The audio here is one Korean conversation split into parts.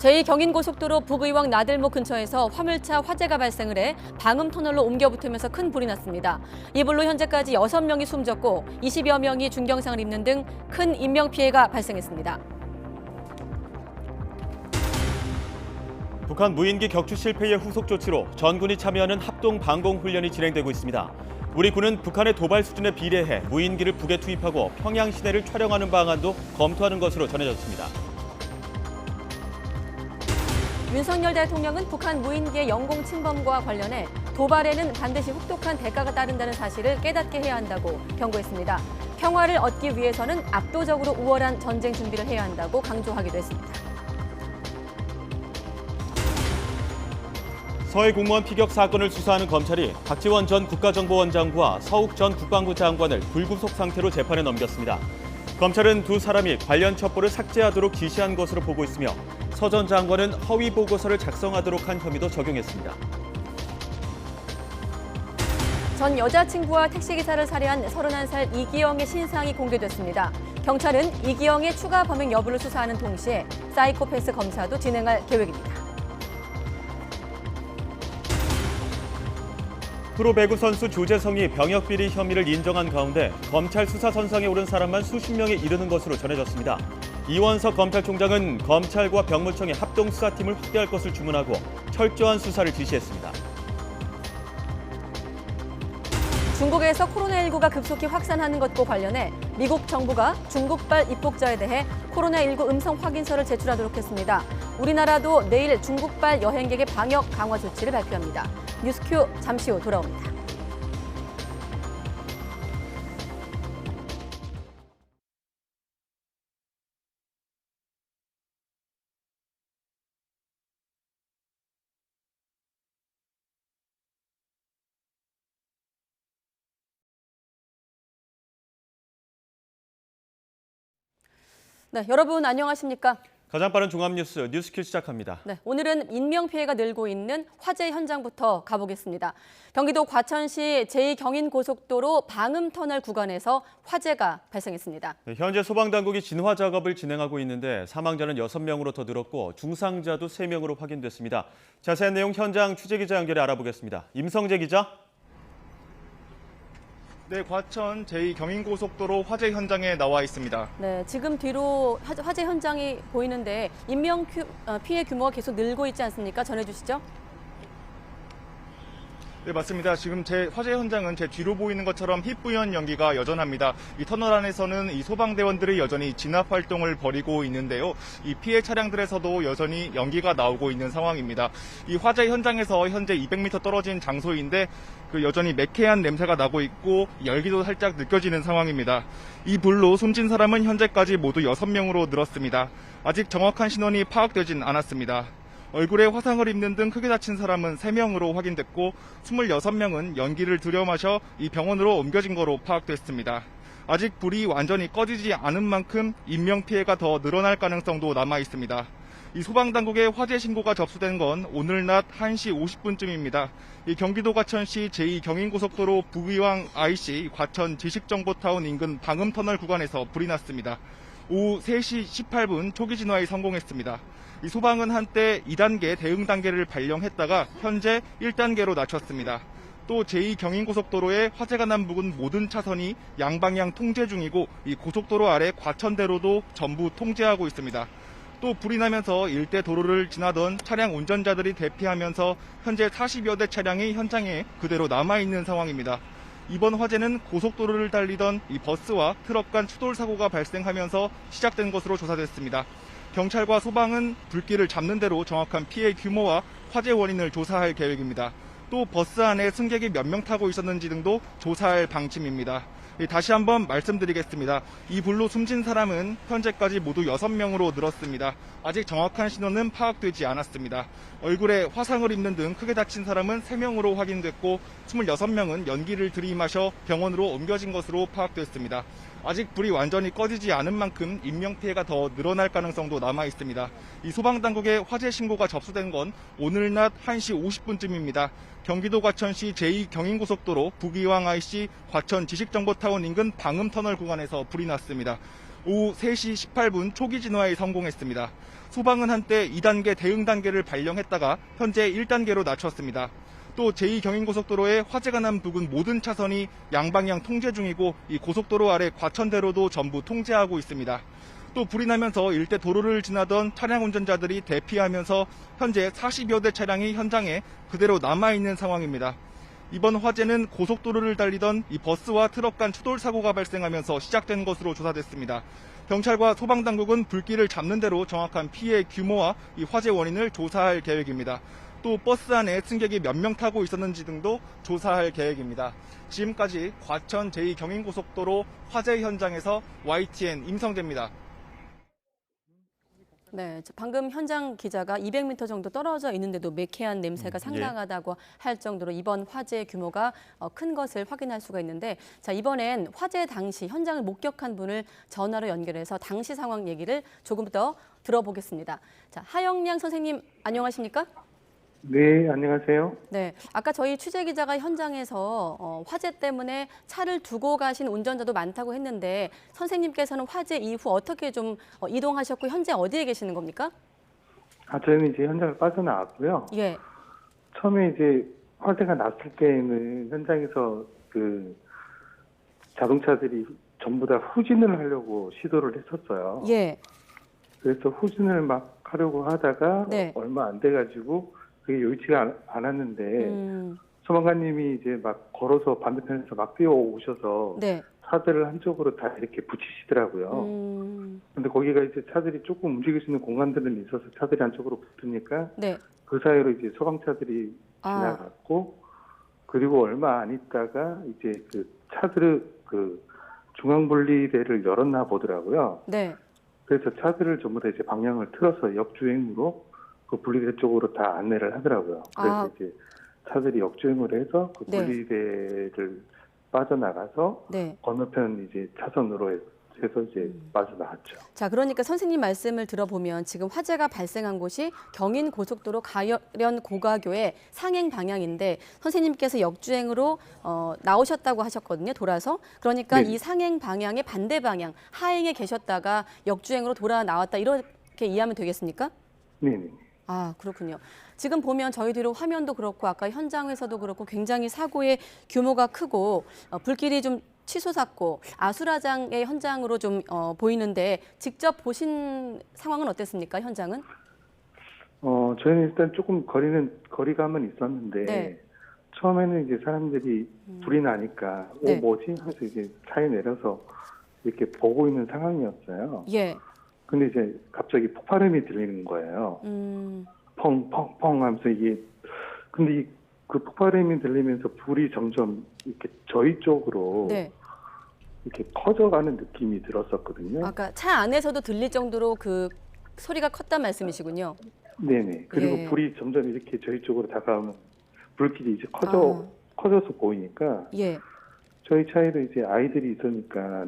제2경인고속도로 북의왕 나들목 근처에서 화물차 화재가 발생을 해 방음터널로 옮겨 붙으면서 큰 불이 났습니다. 이 불로 현재까지 6명이 숨졌고 20여 명이 중경상을 입는 등 큰 인명피해가 발생했습니다. 북한 무인기 격추 실패의 후속 조치로 전군이 참여하는 합동 방공 훈련이 진행되고 있습니다. 우리 군은 북한의 도발 수준에 비례해 무인기를 북에 투입하고 평양 시내를 촬영하는 방안도 검토하는 것으로 전해졌습니다. 윤석열 대통령은 북한 무인기의 영공 침범과 관련해 도발에는 반드시 혹독한 대가가 따른다는 사실을 깨닫게 해야 한다고 경고했습니다. 평화를 얻기 위해서는 압도적으로 우월한 전쟁 준비를 해야 한다고 강조하기도 했습니다. 서해 공무원 피격 사건을 수사하는 검찰이 박지원 전 국가정보원장과 서욱 전 국방부 장관을 불구속 상태로 재판에 넘겼습니다. 검찰은 두 사람이 관련 첩보를 삭제하도록 지시한 것으로 보고 있으며 서 전 장관은 허위 보고서를 작성하도록 한 혐의도 적용했습니다. 전 여자친구와 택시기사를 살해한 31살 이기영의 신상이 공개됐습니다. 경찰은 이기영의 추가 범행 여부를 수사하는 동시에 사이코패스 검사도 진행할 계획입니다. 프로배구 선수 조재성이 병역비리 혐의를 인정한 가운데 검찰 수사선상에 오른 사람만 수십 명에 이르는 것으로 전해졌습니다. 이원석 검찰총장은 검찰과 병무청의 합동수사팀을 확대할 것을 주문하고 철저한 수사를 지시했습니다. 중국에서 코로나19가 급속히 확산하는 것과 관련해 미국 정부가 중국발 입국자에 대해 코로나19 음성 확인서를 제출하도록 했습니다. 우리나라도 내일 중국발 여행객의 방역 강화 조치를 발표합니다. 뉴스큐 잠시 후 돌아옵니다. 네, 여러분 안녕하십니까? 가장 빠른 종합뉴스 뉴스큐 시작합니다. 네, 오늘은 인명피해가 늘고 있는 화재 현장부터 가보겠습니다. 경기도 과천시 제2경인고속도로 방음터널 구간에서 화재가 발생했습니다. 네, 현재 소방당국이 진화 작업을 진행하고 있는데 사망자는 6명으로 더 늘었고 중상자도 3명으로 확인됐습니다. 자세한 내용 현장 취재기자 연결해 알아보겠습니다. 임성재 기자. 네, 과천 제2경인고속도로 화재 현장에 나와 있습니다. 네, 지금 뒤로 화재 현장이 보이는데 인명 피해 규모가 계속 늘고 있지 않습니까? 전해주시죠. 네, 맞습니다. 지금 화재 현장은 제 뒤로 보이는 것처럼 희뿌연 연기가 여전합니다. 이 터널 안에서는 이 소방대원들이 여전히 진압 활동을 벌이고 있는데요. 이 피해 차량들에서도 여전히 연기가 나오고 있는 상황입니다. 이 화재 현장에서 현재 200m 떨어진 장소인데 여전히 매캐한 냄새가 나고 있고 열기도 살짝 느껴지는 상황입니다. 이 불로 숨진 사람은 현재까지 모두 6명으로 늘었습니다. 아직 정확한 신원이 파악되진 않았습니다. 얼굴에 화상을 입는 등 크게 다친 사람은 3명으로 확인됐고 26명은 연기를 들여마셔 이 병원으로 옮겨진 거로 파악됐습니다. 아직 불이 완전히 꺼지지 않은 만큼 인명피해가 더 늘어날 가능성도 남아 있습니다. 이 소방당국의 화재 신고가 접수된 건 오늘 낮 1시 50분쯤입니다. 이 경기도 과천시 제2경인고속도로 북의왕 IC 과천 지식정보타운 인근 방음터널 구간에서 불이 났습니다. 오후 3시 18분 초기 진화에 성공했습니다. 이 소방은 한때 2단계 대응 단계를 발령했다가 현재 1단계로 낮췄습니다. 또 제2경인고속도로의 화재가 난 부근 모든 차선이 양방향 통제 중이고 이 고속도로 아래 과천대로도 전부 통제하고 있습니다. 또 불이 나면서 일대 도로를 지나던 차량 운전자들이 대피하면서 현재 40여 대 차량이 현장에 그대로 남아있는 상황입니다. 이번 화재는 고속도로를 달리던 이 버스와 트럭 간 추돌 사고가 발생하면서 시작된 것으로 조사됐습니다. 경찰과 소방은 불길을 잡는 대로 정확한 피해 규모와 화재 원인을 조사할 계획입니다. 또 버스 안에 승객이 몇 명 타고 있었는지 등도 조사할 방침입니다. 다시 한번 말씀드리겠습니다. 이 불로 숨진 사람은 현재까지 모두 6명으로 늘었습니다. 아직 정확한 신원은 파악되지 않았습니다. 얼굴에 화상을 입는 등 크게 다친 사람은 3명으로 확인됐고 26명은 연기를 들이마셔 병원으로 옮겨진 것으로 파악됐습니다. 아직 불이 완전히 꺼지지 않은 만큼 인명피해가 더 늘어날 가능성도 남아 있습니다. 이 소방당국의 화재 신고가 접수된 건 오늘 낮 1시 50분쯤입니다. 경기도 과천시 제2경인고속도로 북의왕 IC 과천 지식정보타운 인근 방음터널 구간에서 불이 났습니다. 오후 3시 18분 초기 진화에 성공했습니다. 소방은 한때 2단계 대응 단계를 발령했다가 현재 1단계로 낮췄습니다. 또 제2경인고속도로에 화재가 난 부근 모든 차선이 양방향 통제 중이고 이 고속도로 아래 과천대로도 전부 통제하고 있습니다. 또 불이 나면서 일대 도로를 지나던 차량 운전자들이 대피하면서 현재 40여 대 차량이 현장에 그대로 남아있는 상황입니다. 이번 화재는 고속도로를 달리던 이 버스와 트럭 간 추돌 사고가 발생하면서 시작된 것으로 조사됐습니다. 경찰과 소방당국은 불길을 잡는 대로 정확한 피해 규모와 이 화재 원인을 조사할 계획입니다. 또 버스 안에 승객이 몇 명 타고 있었는지 등도 조사할 계획입니다. 지금까지 과천 제2경인고속도로 화재 현장에서 YTN 임성재입니다. 네, 방금 현장 기자가 200m 정도 떨어져 있는데도 매캐한 냄새가 상당하다고 할 정도로 이번 화재 규모가 큰 것을 확인할 수가 있는데, 자, 이번엔 화재 당시 현장을 목격한 분을 전화로 연결해서 당시 상황 얘기를 조금 더 들어보겠습니다. 자, 하영량 선생님 안녕하십니까? 네, 안녕하세요. 네, 아까 저희 취재 기자가 현장에서 화재 때문에 차를 두고 가신 운전자도 많다고 했는데 선생님께서는 화재 이후 어떻게 좀 이동하셨고 현재 어디에 계시는 겁니까? 저희는 이제 현장을 빠져나왔고요. 예, 처음에 이제 화재가 났을 때에는 현장에서 그 자동차들이 전부 다 후진을 하려고 시도를 했었어요. 예, 그래서 후진을 막 하려고 하다가 네. 얼마 안 돼가지고 그게 여의치가 않았는데 소방관님이 이제 막 걸어서 반대편에서 막 뛰어오셔서 네, 차들을 한쪽으로 다 이렇게 붙이시더라고요. 근데 거기가 이제 차들이 조금 움직일 수 있는 공간들은 있어서 차들이 안쪽으로 붙으니까 네, 그 사이로 이제 소방차들이 지나갔고 그리고 얼마 안 있다가 이제 그 차들을 그 중앙분리대를 열었나 보더라고요. 네, 그래서 차들을 전부 다 이제 방향을 틀어서 역주행으로 그 분리대 쪽으로 다 안내를 하더라고요. 그래서 이제 차들이 역주행을 해서 그 네. 분리대를 빠져나가서 네. 건너편 이제 차선으로 해서 이제 빠져나갔죠. 자, 그러니까 선생님 말씀을 들어보면 지금 화재가 발생한 곳이 경인고속도로 가련 고가교의 상행 방향인데 선생님께서 역주행으로 나오셨다고 하셨거든요. 돌아서. 그러니까 네. 이 상행 방향의 반대 방향, 하행에 계셨다가 역주행으로 돌아 나왔다 이렇게 이해하면 되겠습니까? 네네. 아, 그렇군요. 지금 보면 저희 뒤로 화면도 그렇고 아까 현장에서도 그렇고 굉장히 사고의 규모가 크고 불길이 좀 치솟았고 아수라장의 현장으로 좀 보이는데 직접 보신 상황은 어땠습니까? 현장은? 저희는 일단 조금 거리감은 있었는데 네. 처음에는 이제 사람들이 불이 나니까 네. 뭐지? 하면서 이제 차에 내려서 이렇게 보고 있는 상황이었어요. 예. 근데 이제 갑자기 폭발음이 들리는 거예요. 펑펑펑 하면서 이게 근데 그 폭발음이 들리면서 불이 점점 이렇게 저희 쪽으로 네. 이렇게 커져가는 느낌이 들었었거든요. 아까 차 안에서도 들릴 정도로 그 소리가 컸단 말씀이시군요. 네네. 그리고 예. 불이 점점 이렇게 저희 쪽으로 다가오면 불길이 이제 커져서 보이니까 예. 저희 차에도 이제 아이들이 있으니까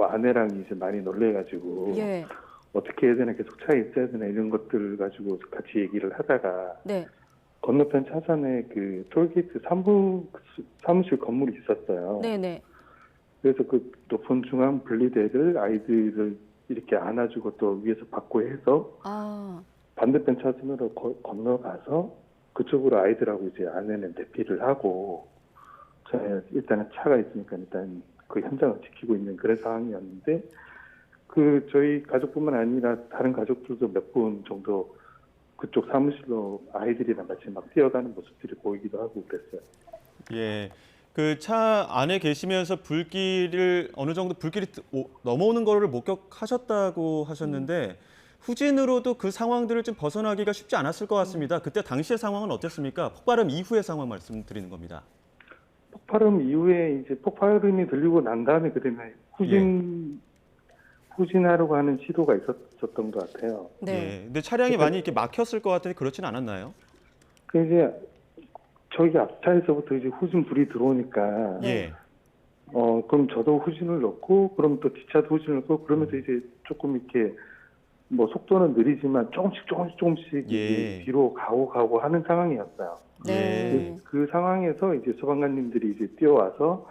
아내랑 이제 많이 놀래가지고 예. 어떻게 해야 되나 계속 차에 있어야 되나 이런 것들 가지고 같이 얘기를 하다가 네. 건너편 차선에 그 톨게이트 사무실 건물이 있었어요. 네네. 그래서 그 높은 중앙 분리대를 아이들을 이렇게 안아주고 또 위에서 받고 해서 반대편 차선으로 건너가서 그쪽으로 아이들하고 이제 아내는 대피를 하고 일단은 차가 있으니까 일단 그 현장을 지키고 있는 그런 상황이었는데 그 저희 가족뿐만 아니라 다른 가족들도 몇 분 정도 그쪽 사무실로 아이들이랑 같이 막 뛰어가는 모습들이 보이기도 하고 그랬어요. 예. 그 차 안에 계시면서 불길을 어느 정도 불길이 넘어오는 거를 목격하셨다고 하셨는데 후진으로도 그 상황들을 좀 벗어나기가 쉽지 않았을 것 같습니다. 그때 당시의 상황은 어땠습니까? 폭발음 이후의 상황 말씀드리는 겁니다. 폭발음 이후에 이제 폭발음이 들리고 난 다음에 그다음에 후진하려고 하는 시도가 있었던 것 같아요. 네. 예. 근데 차량이 많이 이렇게 막혔을 것 같은데 그렇진 않았나요? 그 이제 저기 앞차에서부터 이제 후진 불이 들어오니까 예. 그럼 저도 후진을 넣고 그럼 또 뒷차도 후진을 넣고 그러면서 이제 조금 이렇게 뭐 속도는 느리지만 조금씩 예. 뒤로 가고 하는 상황이었어요. 네. 그 상황에서 이제 소방관님들이 이제 뛰어와서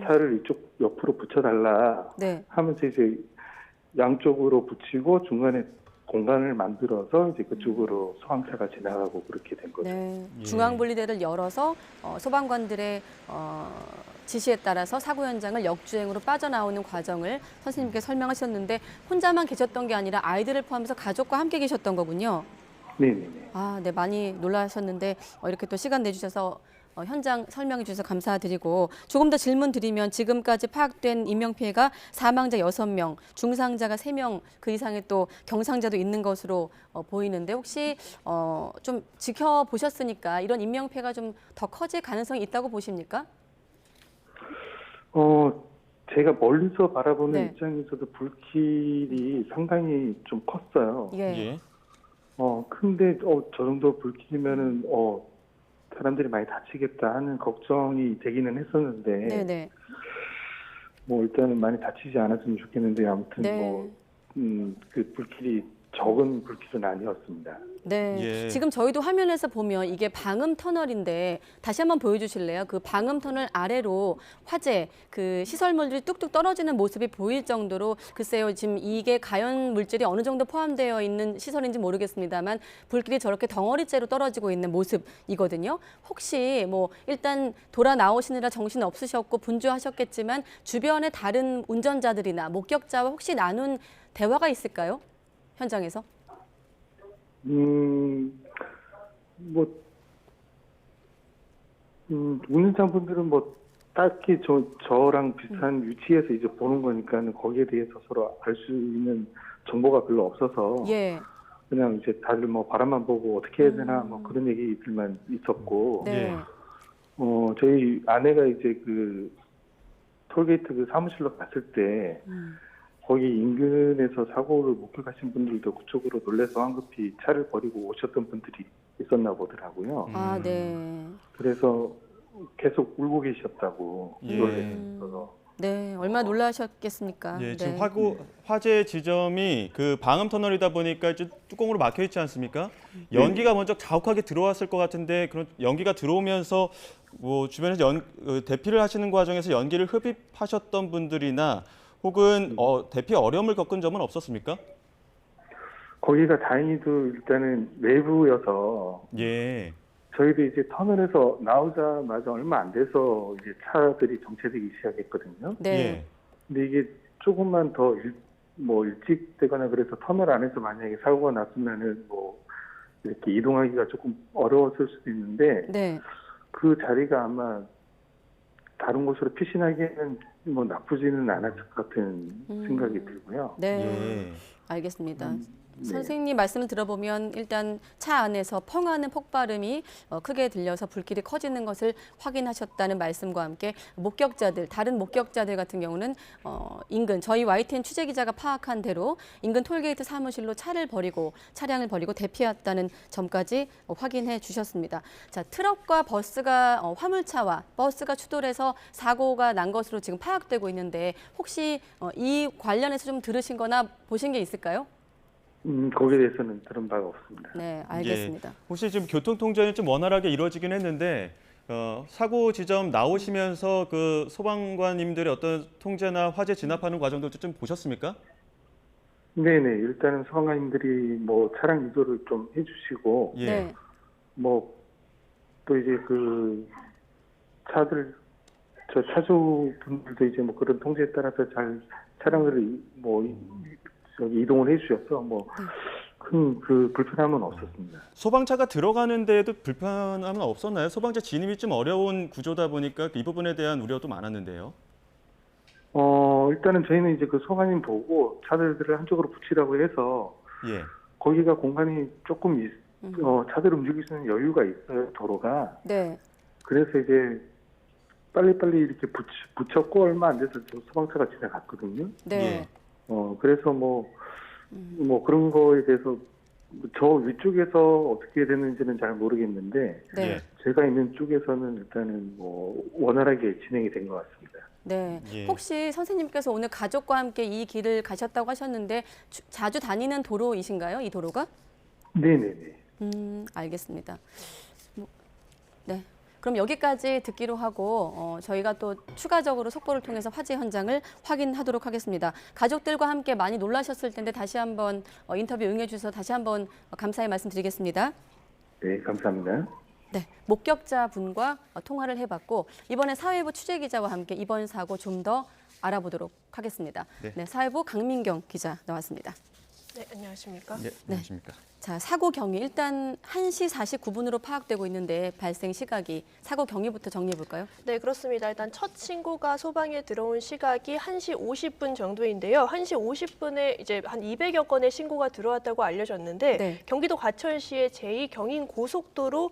차를 이쪽 옆으로 붙여달라 네. 하면서 이제 양쪽으로 붙이고 중간에 공간을 만들어서 이제 그쪽으로 소방차가 지나가고 그렇게 된 거죠. 네, 예. 중앙분리대를 열어서 소방관들의 지시에 따라서 사고 현장을 역주행으로 빠져나오는 과정을 선생님께 설명하셨는데 혼자만 계셨던 게 아니라 아이들을 포함해서 가족과 함께 계셨던 거군요. 네네네. 아, 네, 많이 놀라셨는데 이렇게 또 시간 내주셔서 현장 설명해 주셔서 감사드리고 조금 더 질문 드리면 지금까지 파악된 인명피해가 사망자 6명, 중상자가 3명 그 이상의 또 경상자도 있는 것으로 보이는데 혹시 좀 지켜보셨으니까 이런 인명피해가 좀 더 커질 가능성이 있다고 보십니까? 제가 멀리서 바라보는 네. 입장에서도 불길이 상당히 좀 컸어요. 예. 예. 근데 저 정도 불길이면은 사람들이 많이 다치겠다 하는 걱정이 되기는 했었는데 네네. 뭐 일단은 많이 다치지 않았으면 좋겠는데 아무튼 네. 그 불길이 적은 불길은 아니었습니다. 네. 예. 지금 저희도 화면에서 보면 이게 방음 터널인데 다시 한번 보여주실래요? 그 방음 터널 아래로 화재, 그 시설물들이 뚝뚝 떨어지는 모습이 보일 정도로 글쎄요, 지금 이게 가연 물질이 어느 정도 포함되어 있는 시설인지 모르겠습니다만 불길이 저렇게 덩어리째로 떨어지고 있는 모습이거든요. 혹시 뭐 일단 돌아 나오시느라 정신 없으셨고 분주하셨겠지만 주변의 다른 운전자들이나 목격자와 혹시 나눈 대화가 있을까요? 현장에서? 운전자분들은 뭐 딱히 저랑 비슷한 위치에서 이제 보는 거니까 거기에 대해서 서로 알 수 있는 정보가 별로 없어서 예. 그냥 이제 다들 뭐 바람만 보고 어떻게 해야 되나 뭐 그런 얘기들만 있었고 네. 저희 아내가 이제 그 톨게이트 그 사무실로 갔을 때 거기 인근에서 사고를 목격하신 분들도 그쪽으로 놀래서 황급히 차를 버리고 오셨던 분들이 있었나 보더라고요. 아, 네. 그래서 계속 울고 계셨다고 예. 놀래서. 네, 얼마나 놀라셨겠습니까? 예, 지금 네. 화재 지점이 그 방음 터널이다 보니까 이제 뚜껑으로 막혀 있지 않습니까? 연기가 먼저 자욱하게 들어왔을 것 같은데 그런 연기가 들어오면서 뭐 주변에서 대피를 하시는 과정에서 연기를 흡입하셨던 분들이나 혹은 대피 어려움을 겪은 점은 없었습니까? 거기가 다행히도 일단은 외부여서 예. 저희도 이제 터널에서 나오자마자 얼마 안 돼서 이제 차들이 정체되기 시작했거든요. 네. 예. 근데 이게 조금만 더 일찍 되거나 그래서 터널 안에서 만약에 사고가 났으면은 뭐 이렇게 이동하기가 조금 어려웠을 수도 있는데 네. 그 자리가 아마 다른 곳으로 피신하기에는 뭐 나쁘지는 않았을 것 같은 생각이 들고요. 네. 예. 알겠습니다. 네. 선생님 말씀을 들어보면 일단 차 안에서 펑하는 폭발음이 크게 들려서 불길이 커지는 것을 확인하셨다는 말씀과 함께 다른 목격자들 같은 경우는 인근 저희 YTN 취재기자가 파악한 대로 인근 톨게이트 사무실로 차량을 버리고 대피했다는 점까지 확인해 주셨습니다. 자, 트럭과 버스가 화물차와 버스가 추돌해서 사고가 난 것으로 지금 파악되고 있는데 혹시 이 관련해서 좀 들으신 거나 보신 게 있을까요? 거기에 대해서는 들은 바가 없습니다. 네, 알겠습니다. 예. 혹시 지금 교통통제는 좀 원활하게 이루어지긴 했는데 사고 지점 나오시면서 그 소방관님들의 어떤 통제나 화재 진압하는 과정도 좀 보셨습니까? 네네. 일단은 소방관님들이 뭐 차량 유도를 좀 해주시고 예. 네. 뭐 또 이제 그 차주분들도 이제 뭐 그런 통제에 따라서 잘 차량을 이동을 해주셔서 큰 그 불편함은 없었습니다. 소방차가 들어가는 데에도 불편함은 없었나요? 소방차 진입이 좀 어려운 구조다 보니까 이 부분에 대한 우려도 많았는데요. 일단은 저희는 이제 그 소방님 보고 차들을 한쪽으로 붙이라고 해서 예. 거기가 공간이 조금 차들 움직일 수 있는 여유가 있어요, 도로가. 네. 그래서 이제 빨리빨리 이렇게 붙였고 얼마 안 돼서 소방차가 지나갔거든요. 네. 그래서 뭐 그런 거에 대해서 저 위쪽에서 어떻게 되는지는 잘 모르겠는데 네. 예. 제가 있는 쪽에서는 일단은 뭐 원활하게 진행이 된 것 같습니다. 네. 예. 혹시 선생님께서 오늘 가족과 함께 이 길을 가셨다고 하셨는데 자주 다니는 도로이신가요? 이 도로가? 네네네. 알겠습니다. 네. 그럼 여기까지 듣기로 하고 저희가 또 추가적으로 속보를 통해서 화재 현장을 확인하도록 하겠습니다. 가족들과 함께 많이 놀라셨을 텐데 다시 한번 인터뷰 응해주셔서 다시 한번 감사의 말씀드리겠습니다. 네, 감사합니다. 네, 목격자분과 통화를 해봤고 이번에 사회부 취재기자와 함께 이번 사고 좀 더 알아보도록 하겠습니다. 네, 사회부 강민경 기자 나왔습니다. 네, 안녕하십니까? 네, 안녕하십니까? 자, 사고 경위 일단 1시 49분으로 파악되고 있는데 발생 시각이 사고 경위부터 정리해 볼까요? 네, 그렇습니다. 일단 첫 신고가 소방에 들어온 시각이 1시 50분 정도인데요. 1시 50분에 이제 한 200여 건의 신고가 들어왔다고 알려졌는데 네. 경기도 과천시의 제2경인고속도로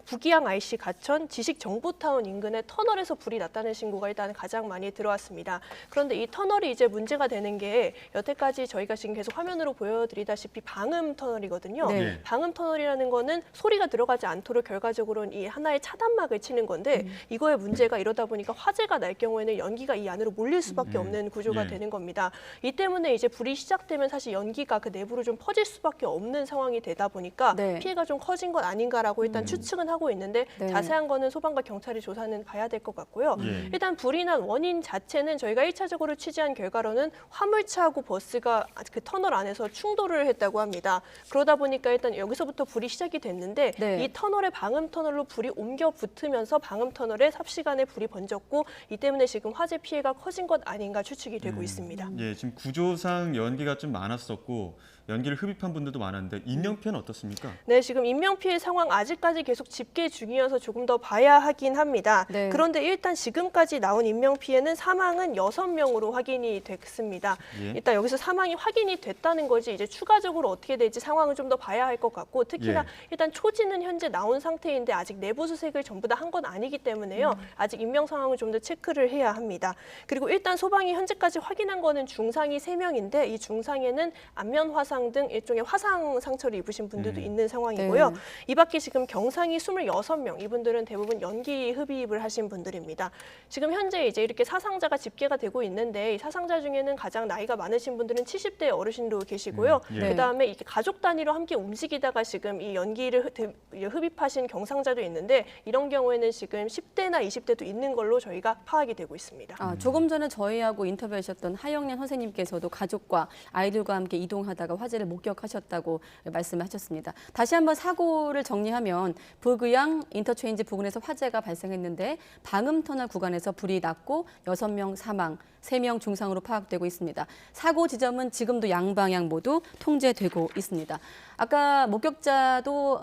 북이항 IC 과천 지식정보타운 인근의 터널에서 불이 났다는 신고가 일단 가장 많이 들어왔습니다. 그런데 이 터널이 이제 문제가 되는 게 여태까지 저희가 지금 계속 화면으로 보여드리다시피 방음 터널이거든요. 네. 방음 터널이라는 거는 소리가 들어가지 않도록 결과적으로는 이 하나의 차단막을 치는 건데 이거의 문제가 이러다 보니까 화재가 날 경우에는 연기가 이 안으로 몰릴 수밖에 없는 구조가 되는 겁니다. 이 때문에 이제 불이 시작되면 사실 연기가 그 내부로 좀 퍼질 수밖에 없는 상황이 되다 보니까 네. 피해가 좀 커진 건 아닌가라고 일단 추측은 하고 있는데 네. 자세한 거는 소방과 경찰이 조사는 봐야 될 것 같고요. 일단 불이 난 원인 자체는 저희가 1차적으로 취재한 결과로는 화물차하고 버스가 그 터널 안에서 충돌을 했다고 합니다. 그러다 보니까 일단 여기서부터 불이 시작이 됐는데 네. 이 터널에 방음 터널로 불이 옮겨 붙으면서 방음 터널에 삽시간에 불이 번졌고 이 때문에 지금 화재 피해가 커진 것 아닌가 추측이 되고 있습니다. 예, 지금 구조상 연기가 좀 많았었고 연기를 흡입한 분들도 많았는데 인명피해는 어떻습니까? 네, 지금 인명피해 상황 아직까지 계속 집계 중이어서 조금 더 봐야 하긴 합니다. 네. 그런데 일단 지금까지 나온 인명피해는 사망은 6명으로 확인이 됐습니다. 예. 일단 여기서 사망이 확인이 됐다는 거지 이제 추가적으로 어떻게 될지 상황을 좀 더 봐야 할 것 같고 특히나 일단 초지는 현재 나온 상태인데 아직 내부 수색을 전부 다 한 건 아니기 때문에요. 아직 인명 상황을 좀 더 체크를 해야 합니다. 그리고 일단 소방이 현재까지 확인한 거는 중상이 3명인데 이 중상에는 안면 화상 등 일종의 화상 상처를 입으신 분들도 있는 상황이고요. 네. 이 밖에 지금 경상이 26명, 이분들은 대부분 연기 흡입을 하신 분들입니다. 지금 현재 이제 이렇게 사상자가 집계가 되고 있는데 이 사상자 중에는 가장 나이가 많으신 분들은 70대 어르신도 계시고요. 네. 그다음에 이렇게 가족 단위로 함께 움직이다가 지금 이 연기를 흡입하신 경상자도 있는데 이런 경우에는 지금 10대나 20대도 있는 걸로 저희가 파악이 되고 있습니다. 조금 전에 저희하고 인터뷰하셨던 하영련 선생님께서도 가족과 아이들과 함께 이동하다가 화재를 목격하셨다고 말씀하셨습니다. 다시 한번 사고를 정리하면 북의양 인터체인지 부근에서 화재가 발생했는데 방음터널 구간에서 불이 났고 6명 사망, 3명 중상으로 파악되고 있습니다. 사고 지점은 지금도 양방향 모두 통제되고 있습니다. 아까 목격자도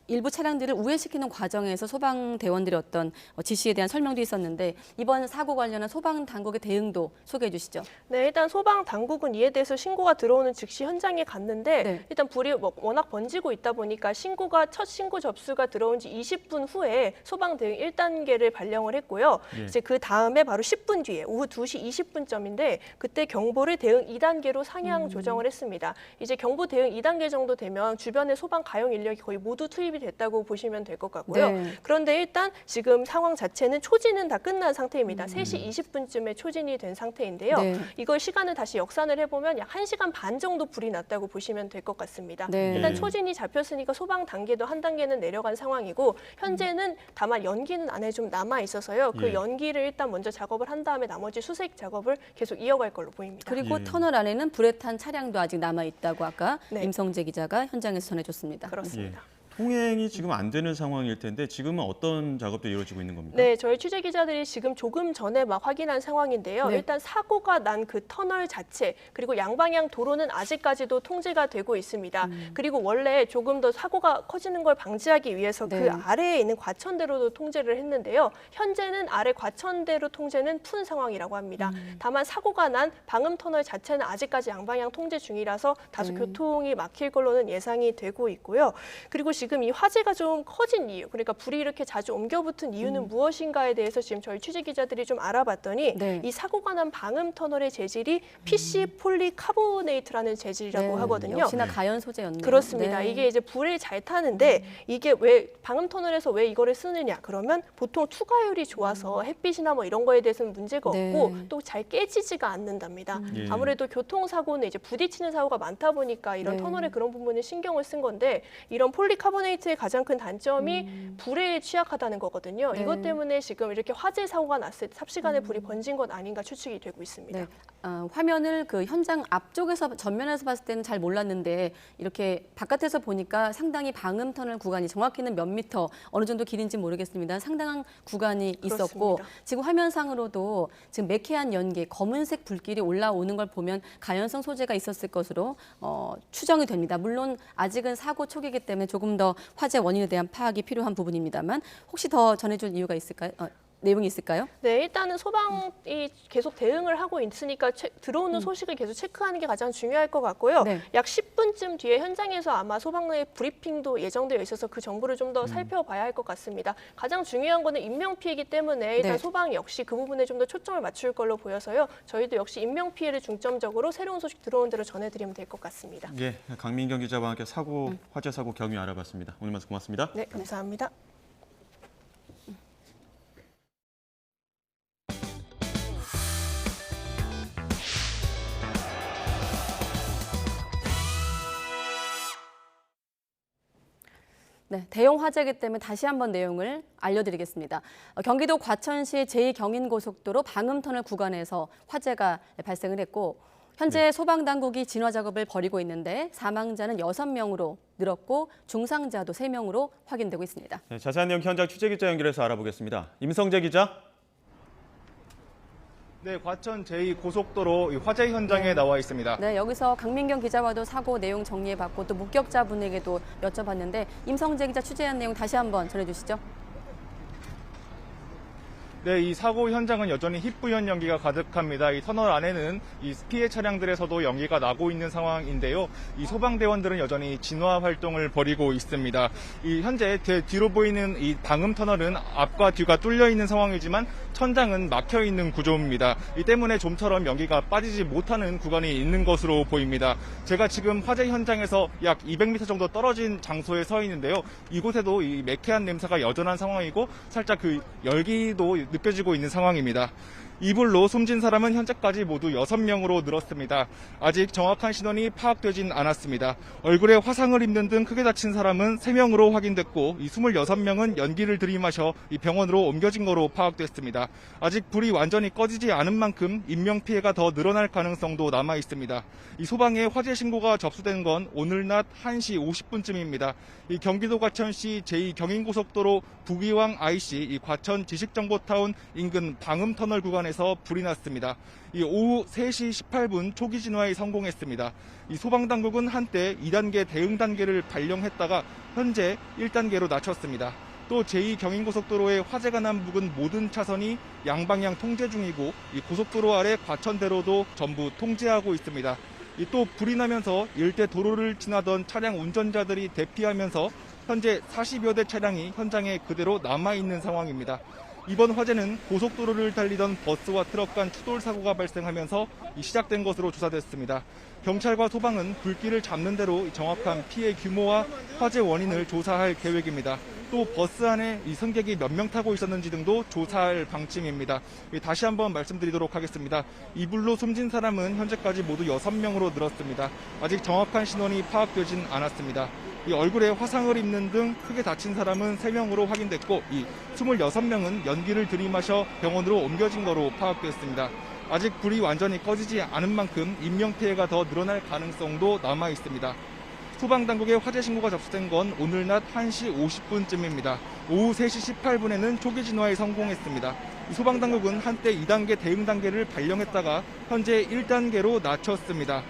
일부 차량들을 우회시키는 과정에서 소방대원들의 어떤 지시에 대한 설명도 있었는데 이번 사고 관련한 소방당국의 대응도 소개해 주시죠. 네, 일단 소방당국은 이에 대해서 신고가 들어오는 즉시 현장에 갔는데 네. 일단 불이 워낙 번지고 있다 보니까 첫 신고 접수가 들어온 지 20분 후에 소방 대응 1단계를 발령을 했고요. 이제 그 다음에 바로 10분 뒤에 오후 2시 20분쯤인데 그때 경보를 대응 2단계로 상향 조정을 했습니다. 이제 경보 대응 2단계 정도 되면 주변의 소방 가용 인력이 거의 모두 투입이 됐다고 보시면 될 것 같고요. 네. 그런데 일단 지금 상황 자체는 초진은 다 끝난 상태입니다. 3시 20분쯤에 초진이 된 상태인데요. 네. 이걸 시간을 다시 역산을 해보면 약 1시간 반 정도 불이 났다고 보시면 될 것 같습니다. 네. 일단 초진이 잡혔으니까 소방 단계도 한 단계는 내려간 상황이고 현재는 다만 연기는 안에 좀 남아 있어서요. 그 연기를 일단 먼저 작업을 한 다음에 나머지 수색 작업을 계속 이어갈 걸로 보입니다. 그리고 터널 안에는 불에 탄 차량도 아직 남아 있다고 아까 네. 임성재 기자가 현장에서 전해줬습니다. 그렇습니다. 통행이 지금 안 되는 상황일 텐데 지금은 어떤 작업도 이루어지고 있는 겁니까? 네, 저희 취재 기자들이 지금 조금 전에 막 확인한 상황인데요. 네. 일단 사고가 난 그 터널 자체 그리고 양방향 도로는 아직까지도 통제가 되고 있습니다. 그리고 원래 조금 더 사고가 커지는 걸 방지하기 위해서 네. 그 아래에 있는 과천대로도 통제를 했는데요. 현재는 아래 과천대로 통제는 푼 상황이라고 합니다. 다만 사고가 난 방음 터널 자체는 아직까지 양방향 통제 중이라서 다소 교통이 막힐 걸로는 예상이 되고 있고요. 그리고 지금 이 화재가 좀 커진 이유, 그러니까 불이 이렇게 자주 옮겨붙은 이유는 무엇인가에 대해서 지금 저희 취재 기자들이 좀 알아봤더니 네. 이 사고가 난 방음 터널의 재질이 PC 폴리카보네이트라는 재질이라고 하거든요. 역시나 가연 소재였네요. 그렇습니다. 네. 이게 이제 불을 잘 타는데 이게 왜 방음 터널에서 왜 이거를 쓰느냐? 그러면 보통 투과율이 좋아서 햇빛이나 뭐 이런 거에 대해서는 문제가 네. 없고 또 잘 깨지지가 않는답니다. 예. 아무래도 교통사고는 이제 부딪히는 사고가 많다 보니까 이런 네. 터널에 그런 부분에 신경을 쓴 건데 이런 폴리카보네이트 카보네이트의 가장 큰 단점이 불에 취약하다는 거거든요. 네. 이것 때문에 지금 이렇게 화재 사고가 났을 때 삽시간에 불이 번진 것 아닌가 추측이 되고 있습니다. 네. 화면을 그 현장 앞쪽에서 전면에서 봤을 때는 잘 몰랐는데 이렇게 바깥에서 보니까 상당히 방음 터널 구간이 정확히는 몇 미터 어느 정도 길인지 모르겠습니다. 상당한 구간이 있었고 그렇습니다. 지금 화면상으로도 지금 매캐한 연기, 검은색 불길이 올라오는 걸 보면 가연성 소재가 있었을 것으로 추정이 됩니다. 물론 아직은 사고 초기이기 때문에 조금 더 화재 원인에 대한 파악이 필요한 부분입니다만 혹시 더 전해줄 이유가 있을까요? 내용이 있을까요? 네, 일단은 소방이 계속 대응을 하고 있으니까 들어오는 소식을 계속 체크하는 게 가장 중요할 것 같고요. 네. 약 10분쯤 뒤에 현장에서 아마 소방의 브리핑도 예정되어 있어서 그 정보를 좀 더 살펴봐야 할 것 같습니다. 가장 중요한 거는 인명피해이기 때문에 일단 네. 소방 역시 그 부분에 좀 더 초점을 맞출 걸로 보여서요. 저희도 역시 인명피해를 중점적으로 새로운 소식 들어온 대로 전해드리면 될 것 같습니다. 예, 강민경 기자와 함께 화재 사고 경위 알아봤습니다. 오늘 말씀 고맙습니다. 네, 감사합니다. 네, 대형 화재이기 때문에 다시 한번 내용을 알려드리겠습니다. 경기도 과천시 제2경인고속도로 방음터널 구간에서 화재가 발생을 했고 현재 소방당국이 진화 작업을 벌이고 있는데 사망자는 6명으로 늘었고 중상자도 3명으로 확인되고 있습니다. 네, 자세한 내용 현장 취재 기자 연결해서 알아보겠습니다. 임성재 기자. 네, 과천 제2고속도로 화재 현장에 나와 있습니다. 네, 여기서 강민경 기자와도 사고 내용 정리해봤고 또 목격자분에게도 여쭤봤는데 임성재 기자 취재한 내용 다시 한번 전해주시죠. 네, 이 사고 현장은 여전히 희뿌연 연기가 가득합니다. 이 터널 안에는 이 피해 차량들에서도 연기가 나고 있는 상황인데요. 이 소방대원들은 여전히 진화 활동을 벌이고 있습니다. 이 현재 제 뒤로 보이는 이 방음 터널은 앞과 뒤가 뚫려 있는 상황이지만 천장은 막혀 있는 구조입니다. 이 때문에 좀처럼 연기가 빠지지 못하는 구간이 있는 것으로 보입니다. 제가 지금 화재 현장에서 약 200m 정도 떨어진 장소에 서 있는데요. 이곳에도 이 매캐한 냄새가 여전한 상황이고 살짝 그 열기도 느껴지고 있는 상황입니다. 이 불로 숨진 사람은 현재까지 모두 6명으로 늘었습니다. 아직 정확한 신원이 파악되진 않았습니다. 얼굴에 화상을 입는 등 크게 다친 사람은 3명으로 확인됐고 이 26명은 연기를 들이마셔 이 병원으로 옮겨진 거로 파악됐습니다. 아직 불이 완전히 꺼지지 않은 만큼 인명피해가 더 늘어날 가능성도 남아 있습니다. 이 소방에 화재 신고가 접수된 건 오늘 낮 1시 50분쯤입니다. 이 경기도 과천시 제2경인고속도로 북이왕 IC 이 과천 지식정보타운 인근 방음터널 구간에서 불이 났습니다. 이 오후 3시 18분 초기 진화에 성공했습니다. 이 소방당국은 한때 2단계 대응 단계를 발령했다가 현재 1단계로 낮췄습니다. 또 제2경인고속도로의 화재가 난 부근 모든 차선이 양방향 통제 중이고 이 고속도로 아래 과천대로도 전부 통제하고 있습니다. 또 불이 나면서 일대 도로를 지나던 차량 운전자들이 대피하면서 현재 40여 대 차량이 현장에 그대로 남아있는 상황입니다. 이번 화재는 고속도로를 달리던 버스와 트럭 간 추돌 사고가 발생하면서 시작된 것으로 조사됐습니다. 경찰과 소방은 불길을 잡는 대로 정확한 피해 규모와 화재 원인을 조사할 계획입니다. 또 버스 안에 이 승객이 몇 명 타고 있었는지 등도 조사할 방침입니다. 다시 한번 말씀드리도록 하겠습니다. 이 불로 숨진 사람은 현재까지 모두 6명으로 늘었습니다. 아직 정확한 신원이 파악되진 않았습니다. 이 얼굴에 화상을 입는 등 크게 다친 사람은 3명으로 확인됐고 이 26명은 연기를 들이마셔 병원으로 옮겨진 거로 파악됐습니다. 아직 불이 완전히 꺼지지 않은 만큼 인명피해가 더 늘어날 가능성도 남아 있습니다. 소방당국의 화재 신고가 접수된 건 오늘 낮 1시 50분쯤입니다. 오후 3시 18분에는 초기 진화에 성공했습니다. 소방당국은 한때 2단계 대응 단계를 발령했다가 현재 1단계로 낮췄습니다.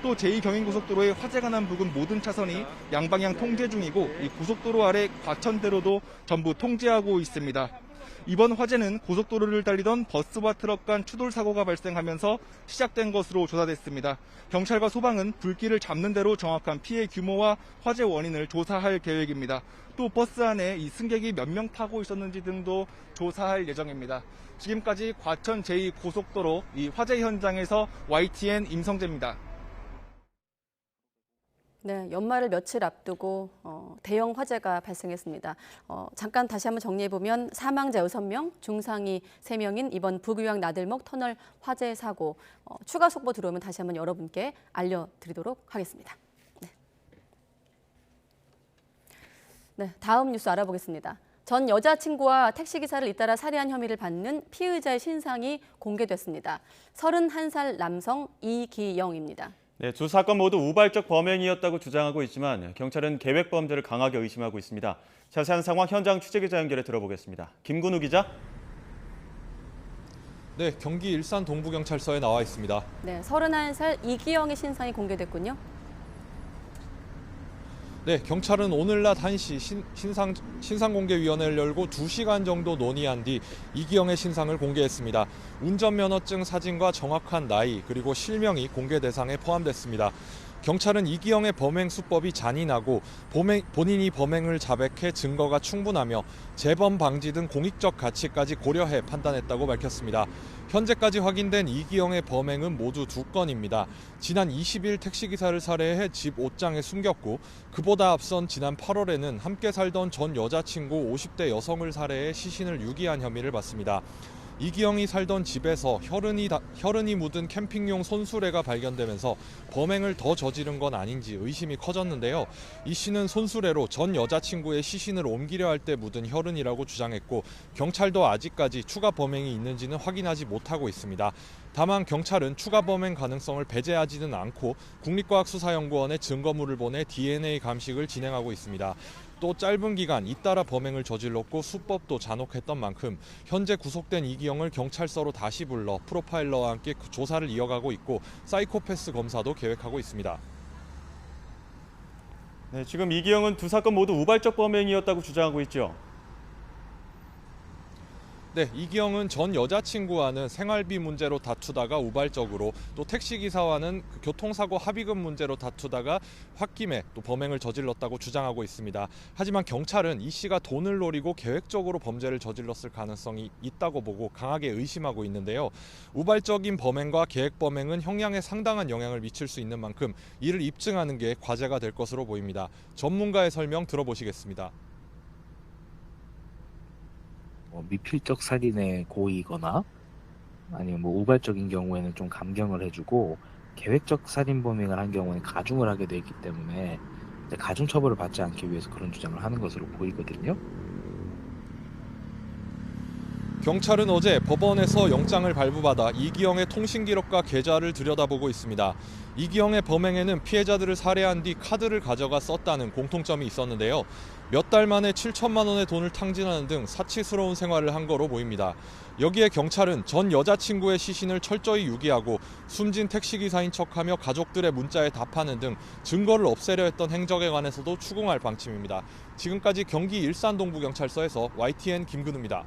또 제2경인고속도로의 화재가 난 부근 모든 차선이 양방향 통제 중이고 이 고속도로 아래 과천대로도 전부 통제하고 있습니다. 이번 화재는 고속도로를 달리던 버스와 트럭 간 추돌 사고가 발생하면서 시작된 것으로 조사됐습니다. 경찰과 소방은 불길을 잡는 대로 정확한 피해 규모와 화재 원인을 조사할 계획입니다. 또 버스 안에 이 승객이 몇 명 타고 있었는지 등도 조사할 예정입니다. 지금까지 과천 제2고속도로 이 화재 현장에서 YTN 임성재입니다. 네, 연말을 며칠 앞두고 대형 화재가 발생했습니다. 잠깐 다시 한번 정리해보면 사망자 6명, 중상이 3명인 이번 북유왕 나들목 터널 화재 사고 추가 속보 들어오면 다시 한번 여러분께 알려드리도록 하겠습니다. 네. 네, 다음 뉴스 알아보겠습니다. 전 여자친구와 택시기사를 잇따라 살해한 혐의를 받는 피의자의 신상이 공개됐습니다. 31살 남성 이기영입니다. 네, 두 사건 모두 우발적 범행이었다고 주장하고 있지만 경찰은 계획 범죄를 강하게 의심하고 있습니다. 자세한 상황 현장 취재기자 연결해 들어보겠습니다. 김근우 기자. 네, 경기 일산 동부경찰서에 나와 있습니다. 네, 31살 이기영의 신상이 공개됐군요. 네, 경찰은 오늘 낮 1시 신상공개위원회를 열고 2시간 정도 논의한 뒤 이기영의 신상을 공개했습니다. 운전면허증 사진과 정확한 나이 그리고 실명이 공개 대상에 포함됐습니다. 경찰은 이기영의 범행 수법이 잔인하고 본인이 범행을 자백해 증거가 충분하며 재범 방지 등 공익적 가치까지 고려해 판단했다고 밝혔습니다. 현재까지 확인된 이기영의 범행은 모두 2건입니다. 지난 20일 택시기사를 살해해 집 옷장에 숨겼고 그보다 앞선 지난 8월에는 함께 살던 전 여자친구 50대 여성을 살해해 시신을 유기한 혐의를 받습니다. 이기영이 살던 집에서 혈흔이 묻은 캠핑용 손수레가 발견되면서 범행을 더 저지른 건 아닌지 의심이 커졌는데요. 이 씨는 손수레로 전 여자친구의 시신을 옮기려 할 때 묻은 혈흔이라고 주장했고 경찰도 아직까지 추가 범행이 있는지는 확인하지 못하고 있습니다. 다만 경찰은 추가 범행 가능성을 배제하지는 않고 국립과학수사연구원에 증거물을 보내 DNA 감식을 진행하고 있습니다. 또 짧은 기간 잇따라 범행을 저질렀고 수법도 잔혹했던 만큼 현재 구속된 이기영을 경찰서로 다시 불러 프로파일러와 함께 조사를 이어가고 있고 사이코패스 검사도 계획하고 있습니다. 네, 지금 이기영은 두 사건 모두 우발적 범행이었다고 주장하고 있죠. 네, 이기영은 전 여자친구와는 생활비 문제로 다투다가 우발적으로 또 택시기사와는 교통사고 합의금 문제로 다투다가 홧김에 또 범행을 저질렀다고 주장하고 있습니다. 하지만 경찰은 이 씨가 돈을 노리고 계획적으로 범죄를 저질렀을 가능성이 있다고 보고 강하게 의심하고 있는데요. 우발적인 범행과 계획 범행은 형량에 상당한 영향을 미칠 수 있는 만큼 이를 입증하는 게 과제가 될 것으로 보입니다. 전문가의 설명 들어보시겠습니다. 미필적 살인의 고의거나 아니면 우발적인 경우에는 좀 감경을 해주고 계획적 살인 범행을 한 경우에는 가중을 하게 돼 있기 때문에 가중 처벌을 받지 않기 위해서 그런 주장을 하는 것으로 보이거든요. 경찰은 어제 법원에서 영장을 발부받아 이기영의 통신기록과 계좌를 들여다보고 있습니다. 이기영의 범행에는 피해자들을 살해한 뒤 카드를 가져가 썼다는 공통점이 있었는데요. 몇 달 만에 7천만 원의 돈을 탕진하는 등 사치스러운 생활을 한 거로 보입니다. 여기에 경찰은 전 여자친구의 시신을 철저히 유기하고 숨진 택시기사인 척하며 가족들의 문자에 답하는 등 증거를 없애려 했던 행적에 관해서도 추궁할 방침입니다. 지금까지 경기 일산동부경찰서에서 YTN 김근우입니다.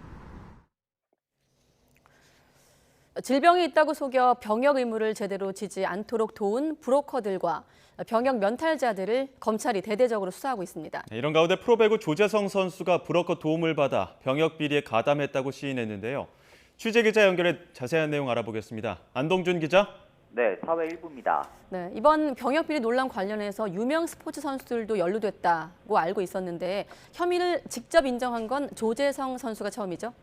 질병이 있다고 속여 병역 의무를 제대로 지지 않도록 도운 브로커들과 병역 면탈자들을 검찰이 대대적으로 수사하고 있습니다. 이런 가운데 프로배구 조재성 선수가 브로커 도움을 받아 병역 비리에 가담했다고 시인했는데요. 취재기자 연결해 자세한 내용 알아보겠습니다. 안동준 기자. 네, 사회 일부입니다. 네, 이번 병역 비리 논란 관련해서 유명 스포츠 선수들도 연루됐다고 알고 있었는데 혐의를 직접 인정한 건 조재성 선수가 처음이죠?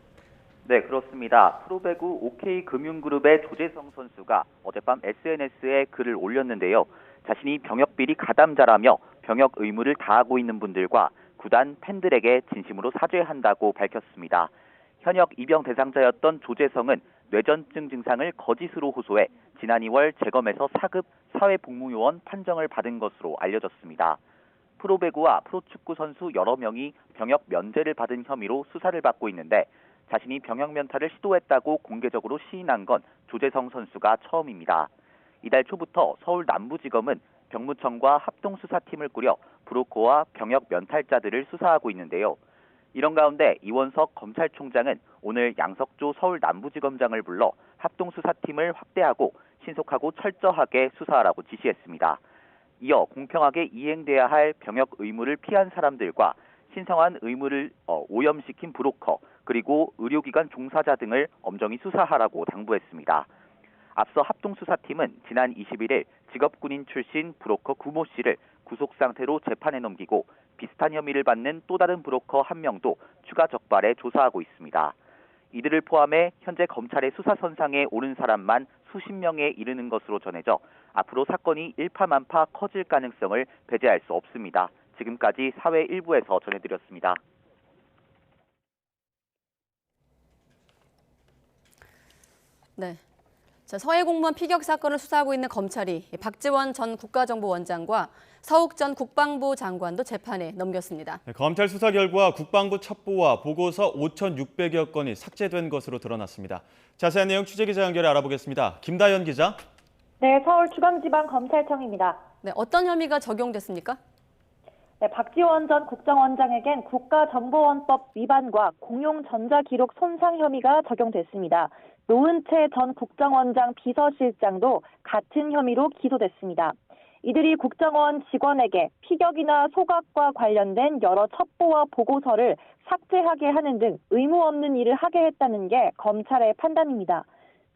네, 그렇습니다. 프로배구 OK금융그룹의 조재성 선수가 어젯밤 SNS에 글을 올렸는데요. 자신이 병역비리 가담자라며 병역 의무를 다하고 있는 분들과 구단 팬들에게 진심으로 사죄한다고 밝혔습니다. 현역 입영 대상자였던 조재성은 뇌전증 증상을 거짓으로 호소해 지난 2월 재검에서 4급 사회복무요원 판정을 받은 것으로 알려졌습니다. 프로배구와 프로축구 선수 여러 명이 병역 면제를 받은 혐의로 수사를 받고 있는데 자신이 병역 면탈을 시도했다고 공개적으로 시인한 건 조재성 선수가 처음입니다. 이달 초부터 서울 남부지검은 병무청과 합동수사팀을 꾸려 브로커와 병역 면탈자들을 수사하고 있는데요. 이런 가운데 이원석 검찰총장은 오늘 양석조 서울 남부지검장을 불러 합동수사팀을 확대하고 신속하고 철저하게 수사하라고 지시했습니다. 이어 공평하게 이행돼야 할 병역 의무를 피한 사람들과 신성한 의무를 오염시킨 브로커 그리고 의료기관 종사자 등을 엄정히 수사하라고 당부했습니다. 앞서 합동수사팀은 지난 21일 직업군인 출신 브로커 구모 씨를 구속 상태로 재판에 넘기고 비슷한 혐의를 받는 또 다른 브로커 한 명도 추가 적발해 조사하고 있습니다. 이들을 포함해 현재 검찰의 수사선상에 오른 사람만 수십 명에 이르는 것으로 전해져 앞으로 사건이 일파만파 커질 가능성을 배제할 수 없습니다. 지금까지 사회 1부에서 전해드렸습니다. 네. 자, 서해 공무원 피격 사건을 수사하고 있는 검찰이 박지원 전 국가정보원장과 서욱 전 국방부 장관도 재판에 넘겼습니다. 검찰 수사 결과 국방부 첩보와 보고서 5,600여 건이 삭제된 것으로 드러났습니다. 자세한 내용 취재기자 연결해 알아보겠습니다. 김다연 기자. 네, 서울중앙지방검찰청입니다. 네, 어떤 혐의가 적용됐습니까? 네, 박지원 전 국정원장에겐 국가정보원법 위반과 공용 전자기록 손상 혐의가 적용됐습니다. 노은채 전 국정원장 비서실장도 같은 혐의로 기소됐습니다. 이들이 국정원 직원에게 피격이나 소각과 관련된 여러 첩보와 보고서를 삭제하게 하는 등 의무 없는 일을 하게 했다는 게 검찰의 판단입니다.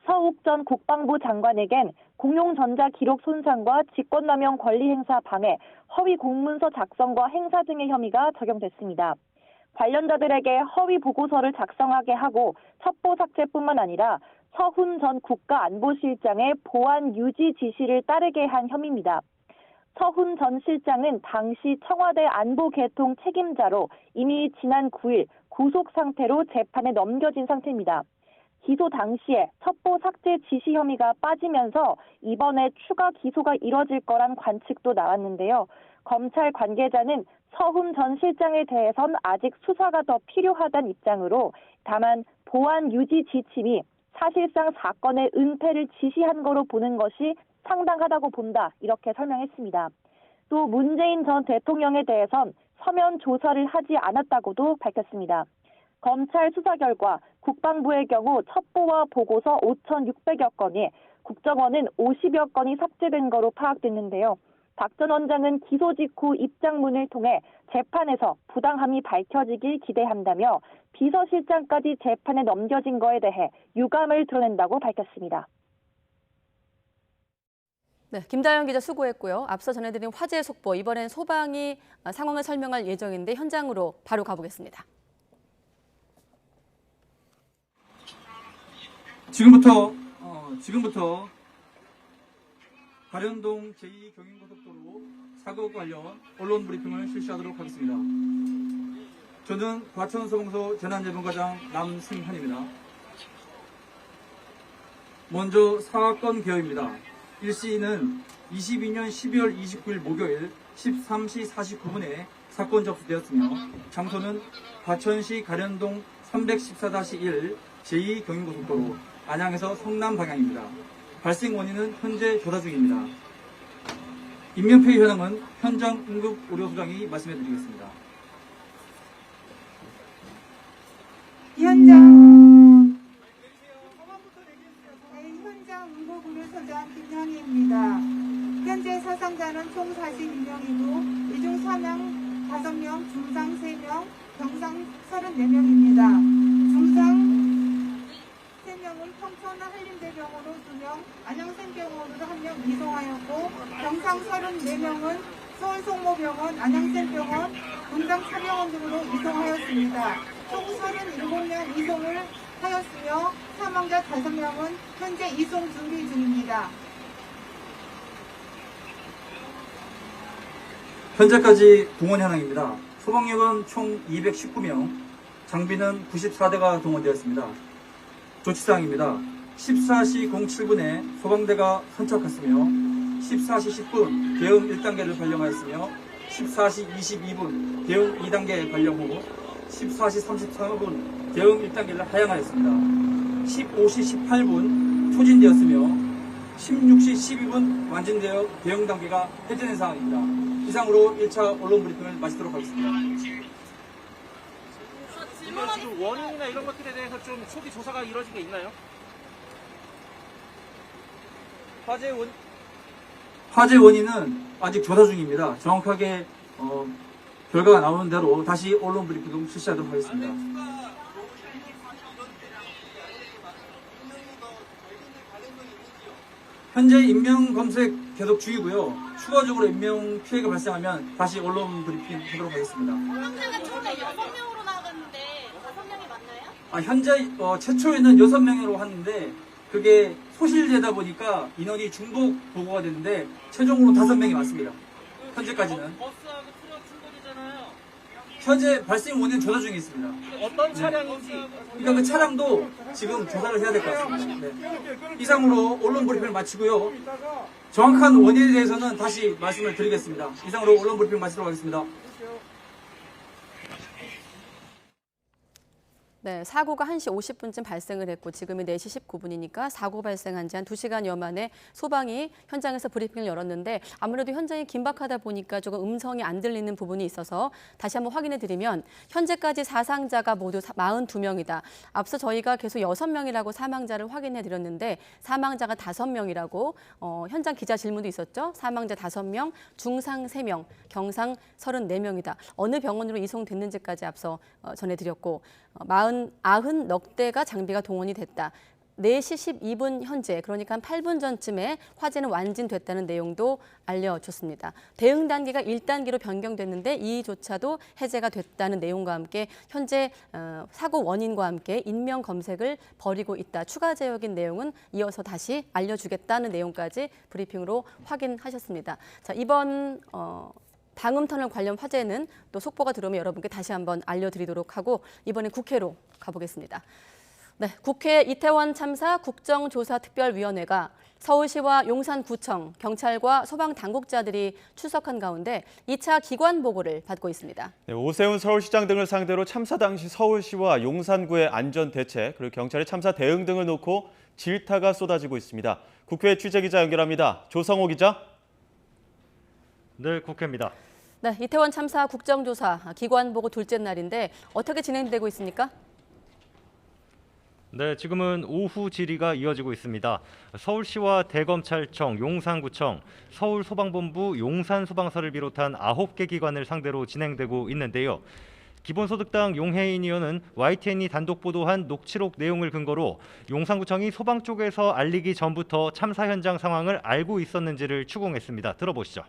서욱 전 국방부 장관에겐 공용 전자기록 손상과 직권남용 권리행사 방해, 허위 공문서 작성과 행사 등의 혐의가 적용됐습니다. 관련자들에게 허위 보고서를 작성하게 하고 첩보 삭제뿐만 아니라 서훈 전 국가안보실장의 보안 유지 지시를 따르게 한 혐의입니다. 서훈 전 실장은 당시 청와대 안보개통 책임자로 이미 지난 9일 구속 상태로 재판에 넘겨진 상태입니다. 기소 당시에 첩보 삭제 지시 혐의가 빠지면서 이번에 추가 기소가 이뤄질 거란 관측도 나왔는데요. 검찰 관계자는 서훈 전 실장에 대해선 아직 수사가 더 필요하다는 입장으로 다만 보안 유지 지침이 사실상 사건의 은폐를 지시한 거로 보는 것이 상당하다고 본다, 이렇게 설명했습니다. 또 문재인 전 대통령에 대해선 서면 조사를 하지 않았다고도 밝혔습니다. 검찰 수사 결과 국방부의 경우 첩보와 보고서 5,600여 건이, 국정원은 50여 건이 삭제된 거로 파악됐는데요. 박 전 원장은 기소 직후 입장문을 통해 재판에서 부당함이 밝혀지길 기대한다며 비서실장까지 재판에 넘겨진 거에 대해 유감을 드러낸다고 밝혔습니다. 네, 김다연 기자 수고했고요. 앞서 전해드린 화재 속보, 이번엔 소방이 상황을 설명할 예정인데 현장으로 바로 가보겠습니다. 지금부터 가련동 제2경인고속도로 사고 관련 언론 브리핑을 실시하도록 하겠습니다. 저는 과천소방서 재난예방과장 남승현입니다. 먼저 사건 개요입니다. 일시는 22년 12월 29일 목요일 13시 49분에 사건 접수되었으며 장소는 과천시 가련동 314-1 제2경인고속도로 안양에서 성남 방향입니다. 발생 원인은 현재 조사 중입니다. 인명피해 현황은 현장 응급의료소장이 말씀해 드리겠습니다. 현장 응급의료소장 김현희입니다. 현재 사상자는 총 42명이고 이 중 사망 5명, 중상 3명, 경상 34명입니다. 중상 3명은 평촌 한림대병원으로 2명, 안양센병원으로 1명 이송하였고 경상 34명은 서울송모병원, 안양센병원, 분당 차병원 등으로 이송하였습니다. 총 37명 이송을 하였으며 사망자 5명은 현재 이송 준비 중입니다. 현재까지 동원 현황입니다. 소방력은 총 219명, 장비는 94대가 동원되었습니다. 조치사항입니다. 14시 07분에 소방대가 선착했으며 14시 10분 대응 1단계를 발령하였으며 14시 22분 대응 2단계 발령 후 14시 33분 대응 1단계를 하향하였습니다. 15시 18분 초진되었으며 16시 12분 완전되어 대응 단계가 해제된 상황입니다. 이상으로 1차 언론 브리핑을 마치도록 하겠습니다. 지금 원인이나 이런 것들에 대해서 좀 초기 조사가 이루어진 게 있나요? 화재 원인은 아직 조사 중입니다. 정확하게 결과가 나오는 대로 다시 언론 브리핑 실시하도록 하겠습니다. 현재 인명 검색 계속 중이고요. 추가적으로 인명 피해가 발생하면 다시 언론 브리핑 하도록 하겠습니다. 사망자가 처음에 6명으로 나갔는데 5명이 맞나요? 현재 최초에는 6명으로 왔는데 그게 소실되다 보니까 인원이 중복 보고가 됐는데 최종으로 5명이 맞습니다. 현재까지는. 버스하고 트럭 충돌이 현재 발생 원인 조사 중에 있습니다. 어떤 차량인지. 그러니까 그 차량도 지금 조사를 해야 될 것 같습니다. 네. 이상으로 언론 브리핑을 마치고요. 정확한 원인에 대해서는 다시 말씀을 드리겠습니다. 이상으로 언론 브리핑 마치도록 하겠습니다. 네, 사고가 1시 50분쯤 발생을 했고 지금이 4시 19분이니까 사고 발생한 지 한 2시간여 만에 소방이 현장에서 브리핑을 열었는데 아무래도 현장이 긴박하다 보니까 조금 음성이 안 들리는 부분이 있어서 다시 한번 확인해 드리면 현재까지 사상자가 모두 42명이다. 앞서 저희가 계속 6명이라고 사망자를 확인해 드렸는데 사망자가 5명이라고 현장 기자 질문도 있었죠. 사망자 5명, 중상 3명, 경상 34명이다. 어느 병원으로 이송됐는지까지 앞서 전해드렸고 90넉 대가 장비가 동원이 됐다. 4시 12분 현재, 그러니까 한 8분 전쯤에 화재는 완진됐다는 내용도 알려줬습니다. 대응 단계가 1단계로 변경됐는데 이조차도 해제가 됐다는 내용과 함께 현재 사고 원인과 함께 인명 검색을 벌이고 있다. 추가적인 내용은 이어서 다시 알려주겠다는 내용까지 브리핑으로 확인하셨습니다. 자, 이번 방음터널 관련 화재는 또 속보가 들어오면 여러분께 다시 한번 알려드리도록 하고 이번엔 국회로 가보겠습니다. 네, 국회 이태원 참사 국정조사특별위원회가 서울시와 용산구청, 경찰과 소방당국자들이 출석한 가운데 2차 기관 보고를 받고 있습니다. 네, 오세훈 서울시장 등을 상대로 참사 당시 서울시와 용산구의 안전대책, 그리고 경찰의 참사 대응 등을 놓고 질타가 쏟아지고 있습니다. 국회 취재기자 연결합니다. 조성호 기자. 네, 국회입니다. 네, 이태원 참사 국정조사 기관 보고 둘째 날인데 어떻게 진행되고 있습니까? 네, 지금은 오후 질의가 이어지고 있습니다. 서울시와 대검찰청, 용산구청, 서울소방본부, 용산소방서를 비롯한 9개 기관을 상대로 진행되고 있는데요. 기본소득당 용혜인 의원은 YTN이 단독 보도한 녹취록 내용을 근거로 용산구청이 소방 쪽에서 알리기 전부터 참사 현장 상황을 알고 있었는지를 추궁했습니다. 들어보시죠.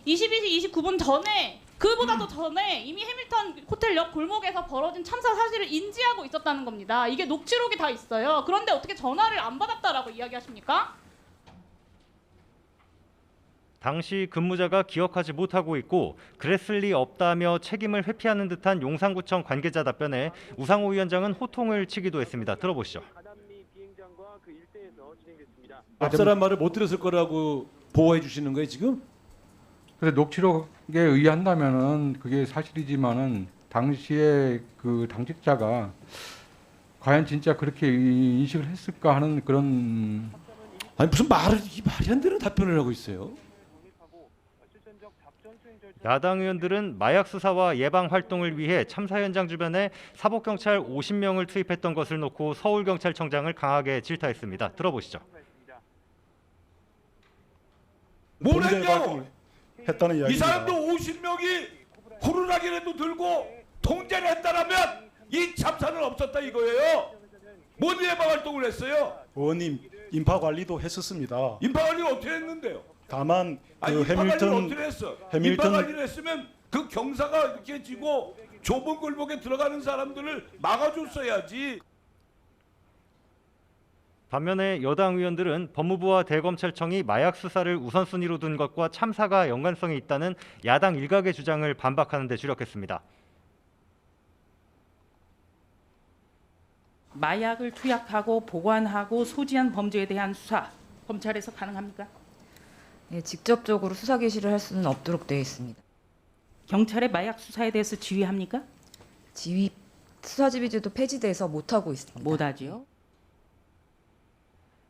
22시 29분 전에 그보다도 전에 이미 해밀턴 호텔 옆 골목에서 벌어진 참사 사실을 인지하고 있었다는 겁니다. 이게 녹취록이 다 있어요. 그런데 어떻게 전화를 안 받았다라고 이야기하십니까? 당시 근무자가 기억하지 못하고 있고 그랬을 리 없다며 책임을 회피하는 듯한 용산구청 관계자 답변에 우상호 위원장은 호통을 치기도 했습니다. 들어보시죠. 앞사람 말을 못 들었을 거라고 보호해 주시는 거예요 지금? 그래서 녹취록에 의한다면은 그게 사실이지만은 당시에 그 당직자가 과연 진짜 그렇게 인식을 했을까 하는 그런 아니 무슨 말이 말이 안 되는 답변을 하고 있어요. 야당 의원들은 마약 수사와 예방 활동을 위해 참사 현장 주변에 사복경찰 50명을 투입했던 것을 놓고 서울경찰청장을 강하게 질타했습니다. 들어보시죠. 뭐랬냐고 했다는 이야기입니다. 이 사람도 50명이 코로나기라도 들고 통제를 했다라면 이 참사는 없었다 이거예요. 뭔 예방 활동을 했어요? 의원님 인파 관리도 했었습니다. 인파 관리를 어떻게 했는데요? 다만 그 인파 관리를 어떻게 했어? 인파 관리를 했으면 그 경사가 이렇게 지고 좁은 골목에 들어가는 사람들을 막아줬어야지. 반면에 여당 의원들은 법무부와 대검찰청이 마약 수사를 우선순위로 둔 것과 참사가 연관성이 있다는 야당 일각의 주장을 반박하는 데 주력했습니다. 마약을 투약하고 보관하고 소지한 범죄에 대한 수사, 검찰에서 가능합니까? 네, 직접적으로 수사 개시를 할 수는 없도록 되어 있습니다. 경찰의 마약 수사에 대해서 지휘합니까? 수사지휘제도 폐지돼서 못하고 있습니다. 못하지요.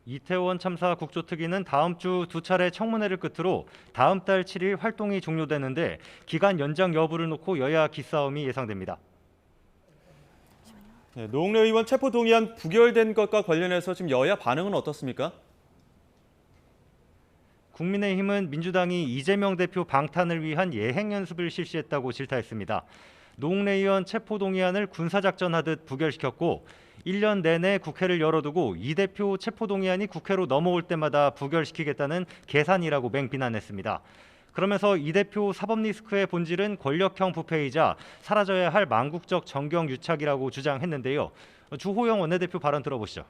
이태원 참사 국조특위는 다음 주 2차례 청문회를 끝으로 다음 달 7일 활동이 종료되는데 기간 연장 여부를 놓고 여야 기싸움이 예상됩니다. 네, 노웅래 의원 체포 동의안 부결된 것과 관련해서 지금 여야 반응은 어떻습니까? 국민의힘은 민주당이 이재명 대표 방탄을 위한 예행 연습을 실시했다고 질타했습니다. 노웅래 의원 체포 동의안을 군사작전하듯 부결시켰고 1년 내내 국회를 열어두고 이 대표 체포 동의안이 국회로 넘어올 때마다 부결시키겠다는 계산이라고 맹비난했습니다. 그러면서 이 대표 사법 리스크의 본질은 권력형 부패이자 사라져야 할 망국적 정경 유착이라고 주장했는데요. 주호영 원내대표 발언 들어보시죠.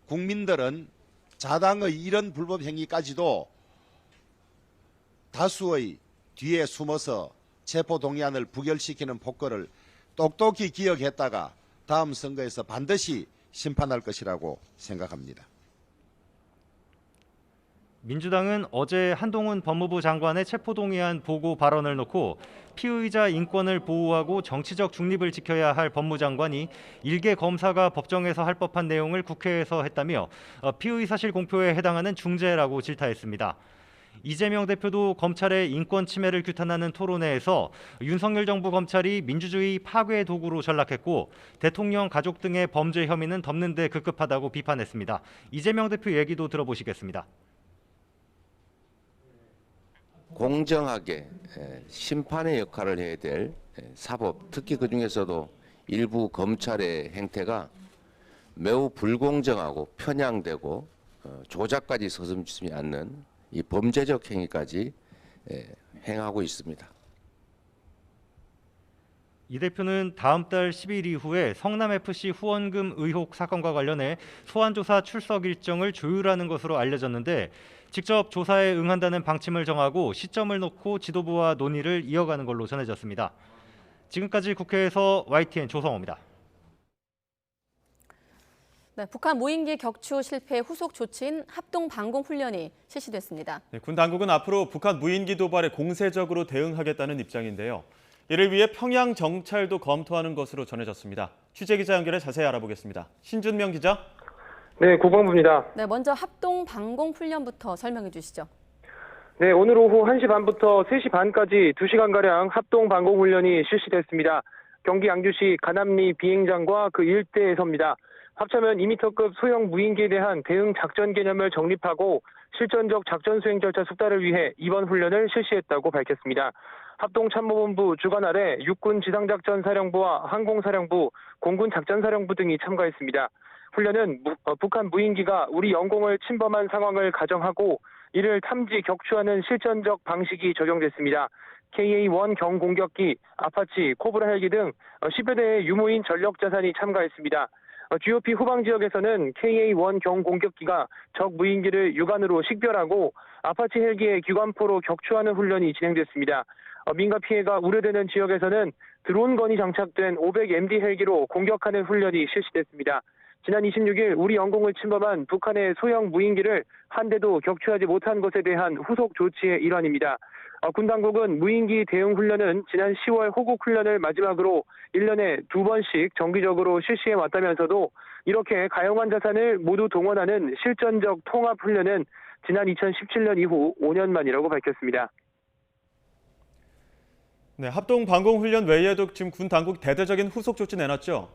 국민들은 자당의 이런 불법 행위까지도 다수의 뒤에 숨어서 체포동의안을 부결시키는 폭거를 똑똑히 기억했다가 다음 선거에서 반드시 심판할 것이라고 생각합니다. 민주당은 어제 한동훈 법무부 장관의 체포동의안 보고 발언을 놓고 피의자 인권을 보호하고 정치적 중립을 지켜야 할 법무장관이 일개 검사가 법정에서 할 법한 내용을 국회에서 했다며 피의사실 공표에 해당하는 중재라고 질타했습니다. 이재명 대표도 검찰의 인권 침해를 규탄하는 토론회에서 윤석열 정부 검찰이 민주주의 파괴 도구로 전락했고 대통령 가족 등의 범죄 혐의는 덮는 데 급급하다고 비판했습니다. 이재명 대표 얘기도 들어보시겠습니다. 공정하게 심판의 역할을 해야 될 사법, 특히 그중에서도 일부 검찰의 행태가 매우 불공정하고 편향되고 조작까지 서슴지 않는 이 범죄적 행위까지 행하고 있습니다. 이 대표는 다음 달 10일 이후에 성남FC 후원금 의혹 사건과 관련해 소환조사 출석 일정을 조율하는 것으로 알려졌는데 직접 조사에 응한다는 방침을 정하고 시점을 놓고 지도부와 논의를 이어가는 걸로 전해졌습니다. 지금까지 국회에서 YTN 조성호입니다. 네, 북한 무인기 격추 실패 후속 조치인 합동 방공 훈련이 실시됐습니다. 네, 군 당국은 앞으로 북한 무인기 도발에 공세적으로 대응하겠다는 입장인데요. 이를 위해 평양 정찰도 검토하는 것으로 전해졌습니다. 취재기자 연결해 자세히 알아보겠습니다. 신준명 기자. 네, 국방부입니다. 네, 먼저 합동 방공 훈련부터 설명해 주시죠. 네, 오늘 오후 1시 반부터 3시 반까지 2시간가량 합동 방공 훈련이 실시됐습니다. 경기 양주시 가남리 비행장과 그 일대에서입니다. 합참은 2m급 소형 무인기에 대한 대응 작전 개념을 정립하고 실전적 작전 수행 절차 숙달을 위해 이번 훈련을 실시했다고 밝혔습니다. 합동참모본부 주관 아래 육군 지상작전사령부와 항공사령부, 공군작전사령부 등이 참가했습니다. 훈련은 북한 무인기가 우리 영공을 침범한 상황을 가정하고 이를 탐지 격추하는 실전적 방식이 적용됐습니다. KA-1 경공격기, 아파치, 코브라 헬기 등 10여 대의 유무인 전력 자산이 참가했습니다. GOP 후방 지역에서는 KA-1 경공격기가 적 무인기를 육안으로 식별하고 아파치 헬기의 기관포로 격추하는 훈련이 진행됐습니다. 민가 피해가 우려되는 지역에서는 드론건이 장착된 500MD 헬기로 공격하는 훈련이 실시됐습니다. 지난 26일 우리 영공을 침범한 북한의 소형 무인기를 한 대도 격추하지 못한 것에 대한 후속 조치의 일환입니다. 군 당국은 무인기 대응 훈련은 지난 10월 호국 훈련을 마지막으로 1년에 2번씩 정기적으로 실시해 왔다면서도 이렇게 가용한 자산을 모두 동원하는 실전적 통합 훈련은 지난 2017년 이후 5년 만이라고 밝혔습니다. 네, 합동 방공 훈련 외에도 지금 군 당국 대대적인 후속 조치 내놨죠?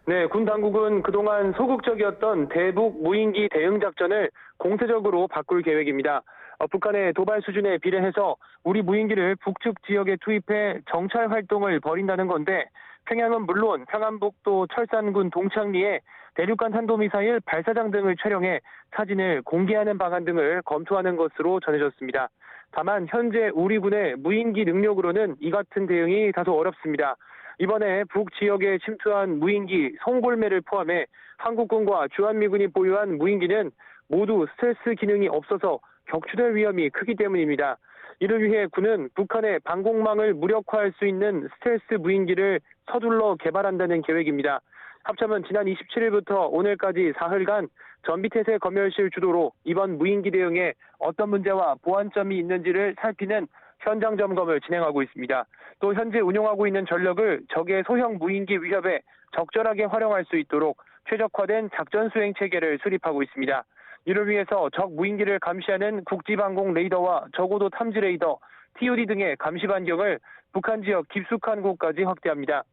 네, 군 당국은 그동안 소극적이었던 대북 무인기 대응 작전을 공세적으로 바꿀 계획입니다. 북한의 도발 수준에 비례해서 우리 무인기를 북측 지역에 투입해 정찰 활동을 벌인다는 건데 평양은 물론 평안북도 철산군 동창리에 대륙간 탄도미사일 발사장 등을 촬영해 사진을 공개하는 방안 등을 검토하는 것으로 전해졌습니다. 다만 현재 우리 군의 무인기 능력으로는 이 같은 대응이 다소 어렵습니다. 이번에 북지역에 침투한 무인기 송골매를 포함해 한국군과 주한미군이 보유한 무인기는 모두 스텔스 기능이 없어서 격추될 위험이 크기 때문입니다. 이를 위해 군은 북한의 방공망을 무력화할 수 있는 스텔스 무인기를 서둘러 개발한다는 계획입니다. 합참은 지난 27일부터 오늘까지 사흘간 전비태세 검열실 주도로 이번 무인기 대응에 어떤 문제와 보완점이 있는지를 살피는 현장 점검을 진행하고 있습니다. 또 현재 운용하고 있는 전력을 적의 소형 무인기 위협에 적절하게 활용할 수 있도록 최적화된 작전 수행 체계를 수립하고 있습니다. 이를 위해서 적 무인기를 감시하는 국지방공 레이더와 저고도 탐지 레이더, TOD 등의 감시 반경을 북한 지역 깊숙한 곳까지 확대합니다.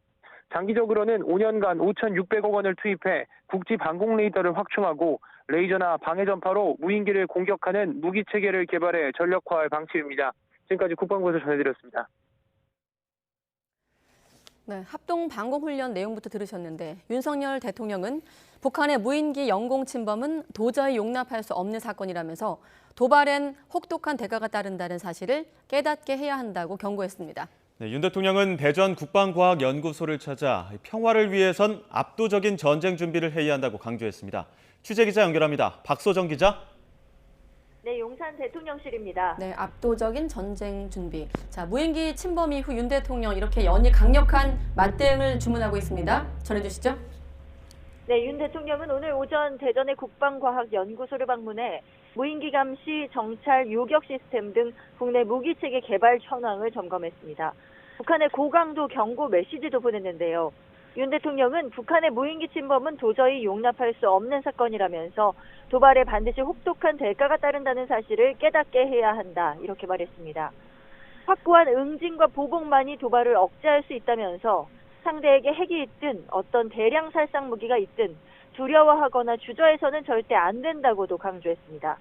장기적으로는 5년간 5,600억 원을 투입해 국지 방공 레이더를 확충하고 레이저나 방해 전파로 무인기를 공격하는 무기 체계를 개발해 전력화할 방침입니다. 지금까지 국방부에서 전해드렸습니다. 네, 합동 방공 훈련 내용부터 들으셨는데 윤석열 대통령은 북한의 무인기 영공 침범은 도저히 용납할 수 없는 사건이라면서 도발엔 혹독한 대가가 따른다는 사실을 깨닫게 해야 한다고 경고했습니다. 네, 윤 대통령은 대전 국방과학연구소를 찾아 평화를 위해선 압도적인 전쟁 준비를 해야 한다고 강조했습니다. 취재기자 연결합니다. 박소정 기자. 네, 용산 대통령실입니다. 네, 압도적인 전쟁 준비. 자, 무인기 침범 이후 윤 대통령 이렇게 연일 강력한 맞대응을 주문하고 있습니다. 전해주시죠. 네, 윤 대통령은 오늘 오전 대전의 국방과학연구소를 방문해 무인기 감시, 정찰, 요격 시스템 등 국내 무기체계 개발 현황을 점검했습니다. 북한의 고강도 경고 메시지도 보냈는데요. 윤 대통령은 북한의 무인기 침범은 도저히 용납할 수 없는 사건이라면서 도발에 반드시 혹독한 대가가 따른다는 사실을 깨닫게 해야 한다, 이렇게 말했습니다. 확고한 응징과 보복만이 도발을 억제할 수 있다면서 상대에게 핵이 있든 어떤 대량 살상 무기가 있든 두려워하거나 주저해서는 절대 안 된다고도 강조했습니다.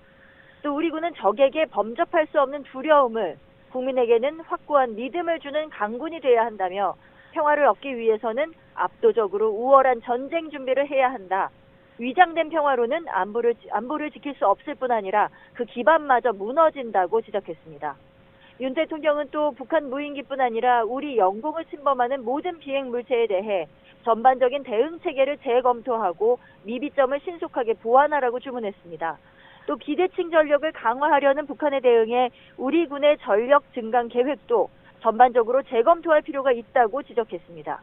또 우리 군은 적에게 범접할 수 없는 두려움을, 국민에게는 확고한 믿음을 주는 강군이 돼야 한다며 평화를 얻기 위해서는 압도적으로 우월한 전쟁 준비를 해야 한다. 위장된 평화로는 안보를 지킬 수 없을 뿐 아니라 그 기반마저 무너진다고 지적했습니다. 윤 대통령은 또 북한 무인기뿐 아니라 우리 영공을 침범하는 모든 비행 물체에 대해 전반적인 대응 체계를 재검토하고 미비점을 신속하게 보완하라고 주문했습니다. 또 비대칭 전력을 강화하려는 북한의 대응에 우리 군의 전력 증강 계획도 전반적으로 재검토할 필요가 있다고 지적했습니다.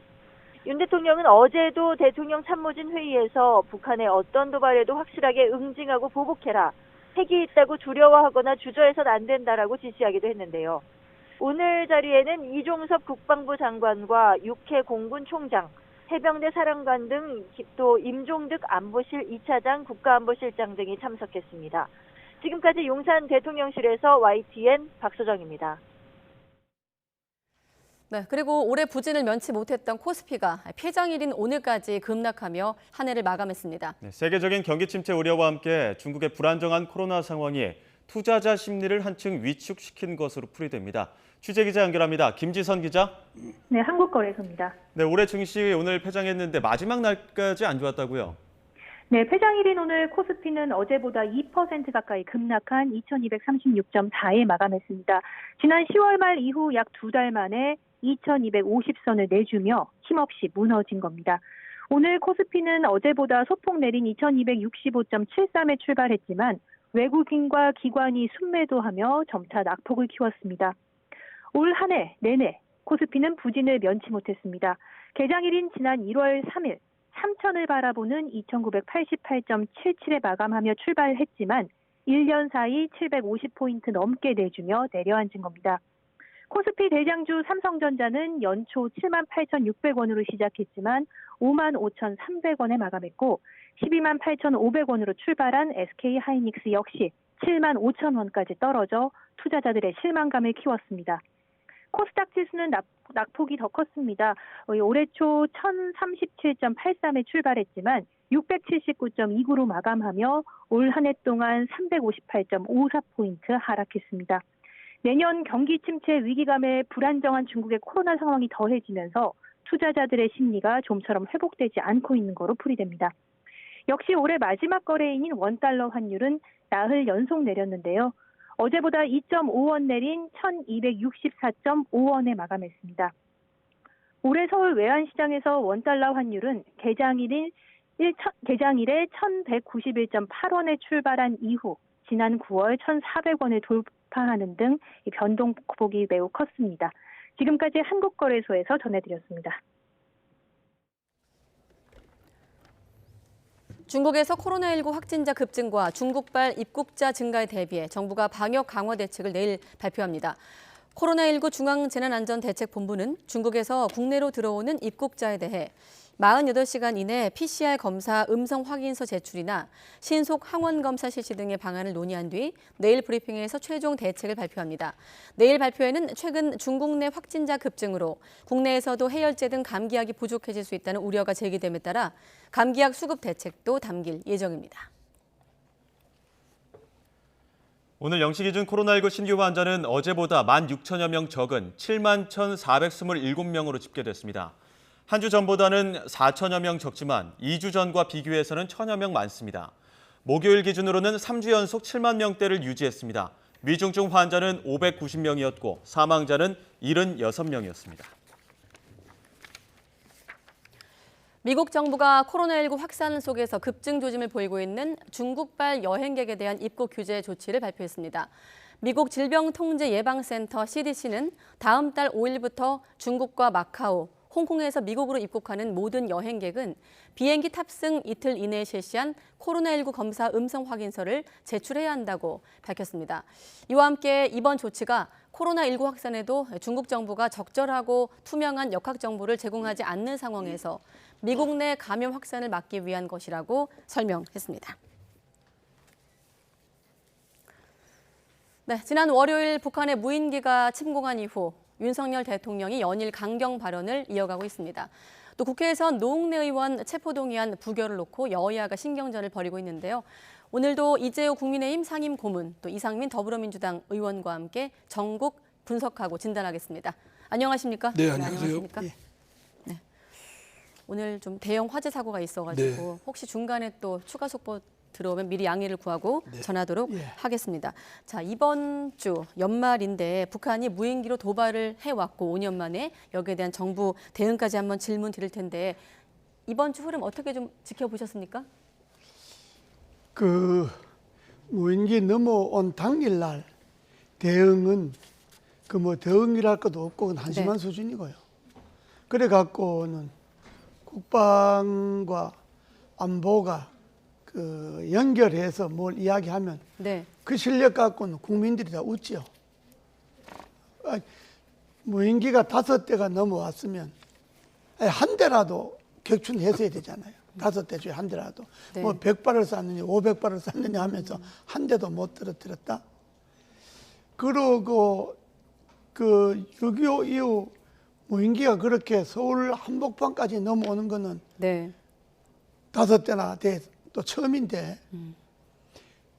윤 대통령은 어제도 대통령 참모진 회의에서 북한의 어떤 도발에도 확실하게 응징하고 보복해라, 핵이 있다고 두려워하거나 주저해서는 안 된다라고 지시하기도 했는데요. 오늘 자리에는 이종섭 국방부 장관과 육해 공군 총장, 해병대 사령관 등 또 임종득 안보실 2차장 국가안보실장 등이 참석했습니다. 지금까지 용산 대통령실에서 YTN 박소정입니다. 네, 그리고 올해 부진을 면치 못했던 코스피가 폐장일인 오늘까지 급락하며 한 해를 마감했습니다. 네, 세계적인 경기 침체 우려와 함께 중국의 불안정한 코로나 상황이 투자자 심리를 한층 위축시킨 것으로 풀이됩니다. 취재기자 연결합니다. 김지선 기자. 네, 한국거래소입니다. 네, 올해 증시 오늘 폐장했는데 마지막 날까지 안 좋았다고요? 네, 폐장일인 오늘 코스피는 어제보다 2% 가까이 급락한 2236.4에 마감했습니다. 지난 10월 말 이후 약 2달 만에 2250선을 내주며 힘없이 무너진 겁니다. 오늘 코스피는 어제보다 소폭 내린 2265.73에 출발했지만 외국인과 기관이 순매도하며 점차 낙폭을 키웠습니다. 올 한 해 내내 코스피는 부진을 면치 못했습니다. 개장일인 지난 1월 3일 3천을 바라보는 2988.77에 마감하며 출발했지만 1년 사이 750포인트 넘게 내주며 내려앉은 겁니다. 코스피 대장주 삼성전자는 연초 78,600원으로 시작했지만 55,300원에 마감했고 128,500원으로 출발한 SK하이닉스 역시 75,000원까지 떨어져 투자자들의 실망감을 키웠습니다. 코스닥 지수는 낙폭이 더 컸습니다. 올해 초 1037.83에 출발했지만 679.29로 마감하며 올 한 해 동안 358.54포인트 하락했습니다. 내년 경기 침체 위기감에 불안정한 중국의 코로나 상황이 더해지면서 투자자들의 심리가 좀처럼 회복되지 않고 있는 거로 풀이됩니다. 역시 올해 마지막 거래인인 원달러 환율은 나흘 연속 내렸는데요. 어제보다 2.5원 내린 1264.5원에 마감했습니다. 올해 서울 외환시장에서 원달러 환율은 개장일에 1191.8원에 출발한 이후 지난 9월 1,400원을 돌파하는 등 변동폭이 매우 컸습니다. 지금까지 한국거래소에서 전해드렸습니다. 중국에서 코로나19 확진자 급증과 중국발 입국자 증가에 대비해 정부가 방역 강화 대책을 내일 발표합니다. 코로나19 중앙재난안전대책본부는 중국에서 국내로 들어오는 입국자에 대해 48시간 이내 PCR 검사 음성 확인서 제출이나 신속 항원 검사 실시 등의 방안을 논의한 뒤 내일 브리핑에서 최종 대책을 발표합니다. 내일 발표에는 최근 중국 내 확진자 급증으로 국내에서도 해열제 등 감기약이 부족해질 수 있다는 우려가 제기됨에 따라 감기약 수급 대책도 담길 예정입니다. 오늘 0시 기준 코로나19 신규 환자는 어제보다 16,000여 명 적은 71,427명으로 집계됐습니다. 한 주 전보다는 4천여 명 적지만 2주 전과 비교해서는 1,000여 명 많습니다. 목요일 기준으로는 3주 연속 7만 명대를 유지했습니다. 위중증 환자는 590명이었고 사망자는 76명이었습니다. 미국 정부가 코로나19 확산 속에서 급증 조짐을 보이고 있는 중국발 여행객에 대한 입국 규제 조치를 발표했습니다. 미국 질병통제예방센터 CDC는 다음 달 5일부터 중국과 마카오, 홍콩에서 미국으로 입국하는 모든 여행객은 비행기 탑승 이틀 이내에 실시한 코로나19 검사 음성 확인서를 제출해야 한다고 밝혔습니다. 이와 함께 이번 조치가 코로나19 확산에도 중국 정부가 적절하고 투명한 역학 정보를 제공하지 않는 상황에서 미국 내 감염 확산을 막기 위한 것이라고 설명했습니다. 네, 지난 월요일 북한의 무인기가 침공한 이후 윤석열 대통령이 연일 강경 발언을 이어가고 있습니다. 또 국회에선 노웅래 의원 체포동의안 부결을 놓고 여야가 신경전을 벌이고 있는데요. 오늘도 이재호 국민의힘 상임고문, 또 이상민 더불어민주당 의원과 함께 전국 분석하고 진단하겠습니다. 안녕하십니까? 네, 안녕하세요. 안녕하십니까? 네. 오늘 좀 대형 화재 사고가 있어가지고 네. 혹시 중간에 또 추가 속보 들어오면 미리 양해를 구하고 전하도록 하겠습니다. 자, 이번 주 연말인데 북한이 무인기로 도발을 해왔고 5년 만에 여기에 대한 정부 대응까지 한번 질문 드릴 텐데 이번 주 흐름 어떻게 좀 지켜보셨습니까? 그 무인기 넘어온 당일날 대응은 그 뭐 대응이랄 것도 없고 그건 한심한 수준이고요. 그래 갖고는 국방과 안보가 그 연결해서 뭘 이야기하면 그 실력 갖고는 국민들이 다 웃지요. 무인기가 5대가 넘어왔으면 한 대라도 격춘했어야 되잖아요. 5대 중에 한 대라도. 뭐 100발을 쐈느냐 500발을 쐈느냐 하면서 한 대도 못 떨어뜨렸다. 그러고 그 6.25 이후 무인기가 그렇게 서울 한복판까지 넘어오는 거는 5대나 또 처음인데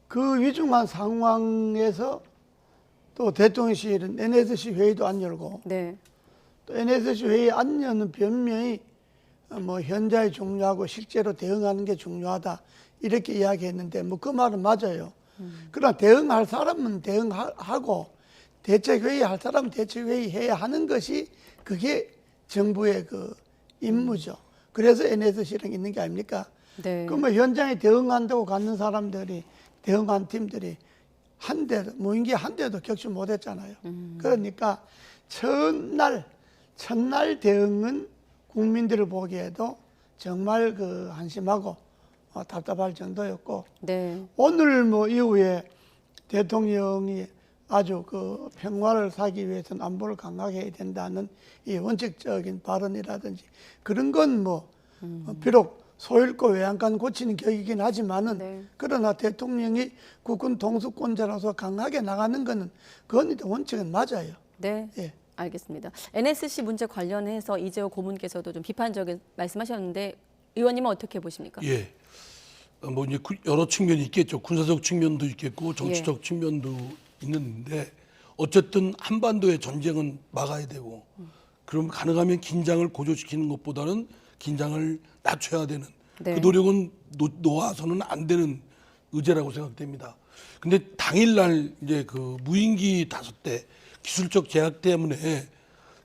그 위중한 상황에서 또 대통령실은 NSC 회의도 안 열고 또 NSC 회의 안 여는 변명이 뭐 현장이 중요하고 실제로 대응하는 게 중요하다 이렇게 이야기했는데 뭐 그 말은 맞아요. 그러나 대응할 사람은 대응하고 대책회의 할 사람은 대책회의 해야 하는 것이 그게 정부의 그 임무죠. 그래서 NSC랑 있는 게 아닙니까? 그러면 현장에 대응한다고 가는 사람들이 대응한 팀들이 한 대, 무인기 한 대도 격추 못했잖아요. 그러니까 첫날 대응은 국민들을 보기에도 정말 그 한심하고 답답할 정도였고 오늘 뭐 이후에 대통령이 아주 그 평화를 사기 위해서는 안보를 강하게 해야 된다는 이 원칙적인 발언이라든지 그런 건 뭐 비록 소잃고 외양간 고치는 격이긴 하지만은 그러나 대통령이 국군 동수권자로서 강하게 나가는 거는 그건 원칙은 맞아요. 네. 알겠습니다. NSC 문제 관련해서 이재호 고문께서도 좀 비판적인 말씀하셨는데 의원님은 어떻게 보십니까? 예. 뭐 이제 여러 측면이 있겠죠. 군사적 측면도 있겠고 정치적 측면도 있는데 어쨌든 한반도의 전쟁은 막아야 되고 그럼 가능하면 긴장을 고조시키는 것보다는 긴장을 낮춰야 되는 그 노력은 놓아서는 안 되는 의제라고 생각됩니다. 근데 당일날 이제 그 무인기 5대 기술적 제약 때문에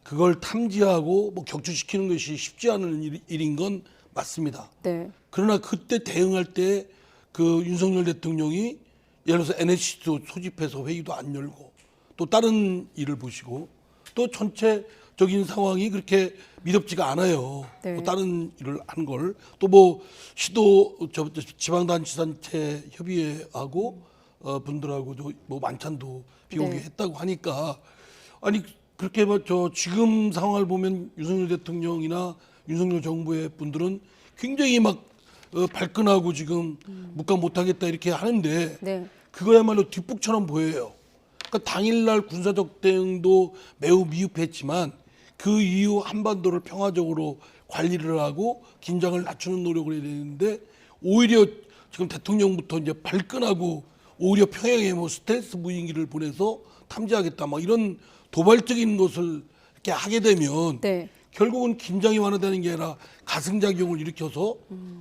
그걸 탐지하고 뭐 격추시키는 것이 쉽지 않은 일인 건 맞습니다. 그러나 그때 대응할 때 그 윤석열 대통령이 예를 들어서 NSC도 소집해서 회의도 안 열고 또 다른 일을 보시고 또 전체적인 상황이 그렇게 미덥지가 않아요. 뭐 다른 일을 한 걸 또 뭐 시도 지방단체 협의회하고 분들하고도 뭐 만찬도 비공개 했다고 하니까 아니 그렇게 뭐 지금 상황을 보면 윤석열 대통령이나 윤석열 정부의 분들은 굉장히 막 발끈하고 지금 묵감 못하겠다 이렇게 하는데 그거야말로 뒷북처럼 보여요. 그러니까 당일날 군사적 대응도 매우 미흡했지만 그 이후 한반도를 평화적으로 관리를 하고 긴장을 낮추는 노력을 해야 되는데 오히려 지금 대통령부터 이제 발끈하고 오히려 평양에 뭐 스텔스 무인기를 보내서 탐지하겠다 막 이런 도발적인 것을 이렇게 하게 되면 결국은 긴장이 완화되는 게 아니라 가승작용을 일으켜서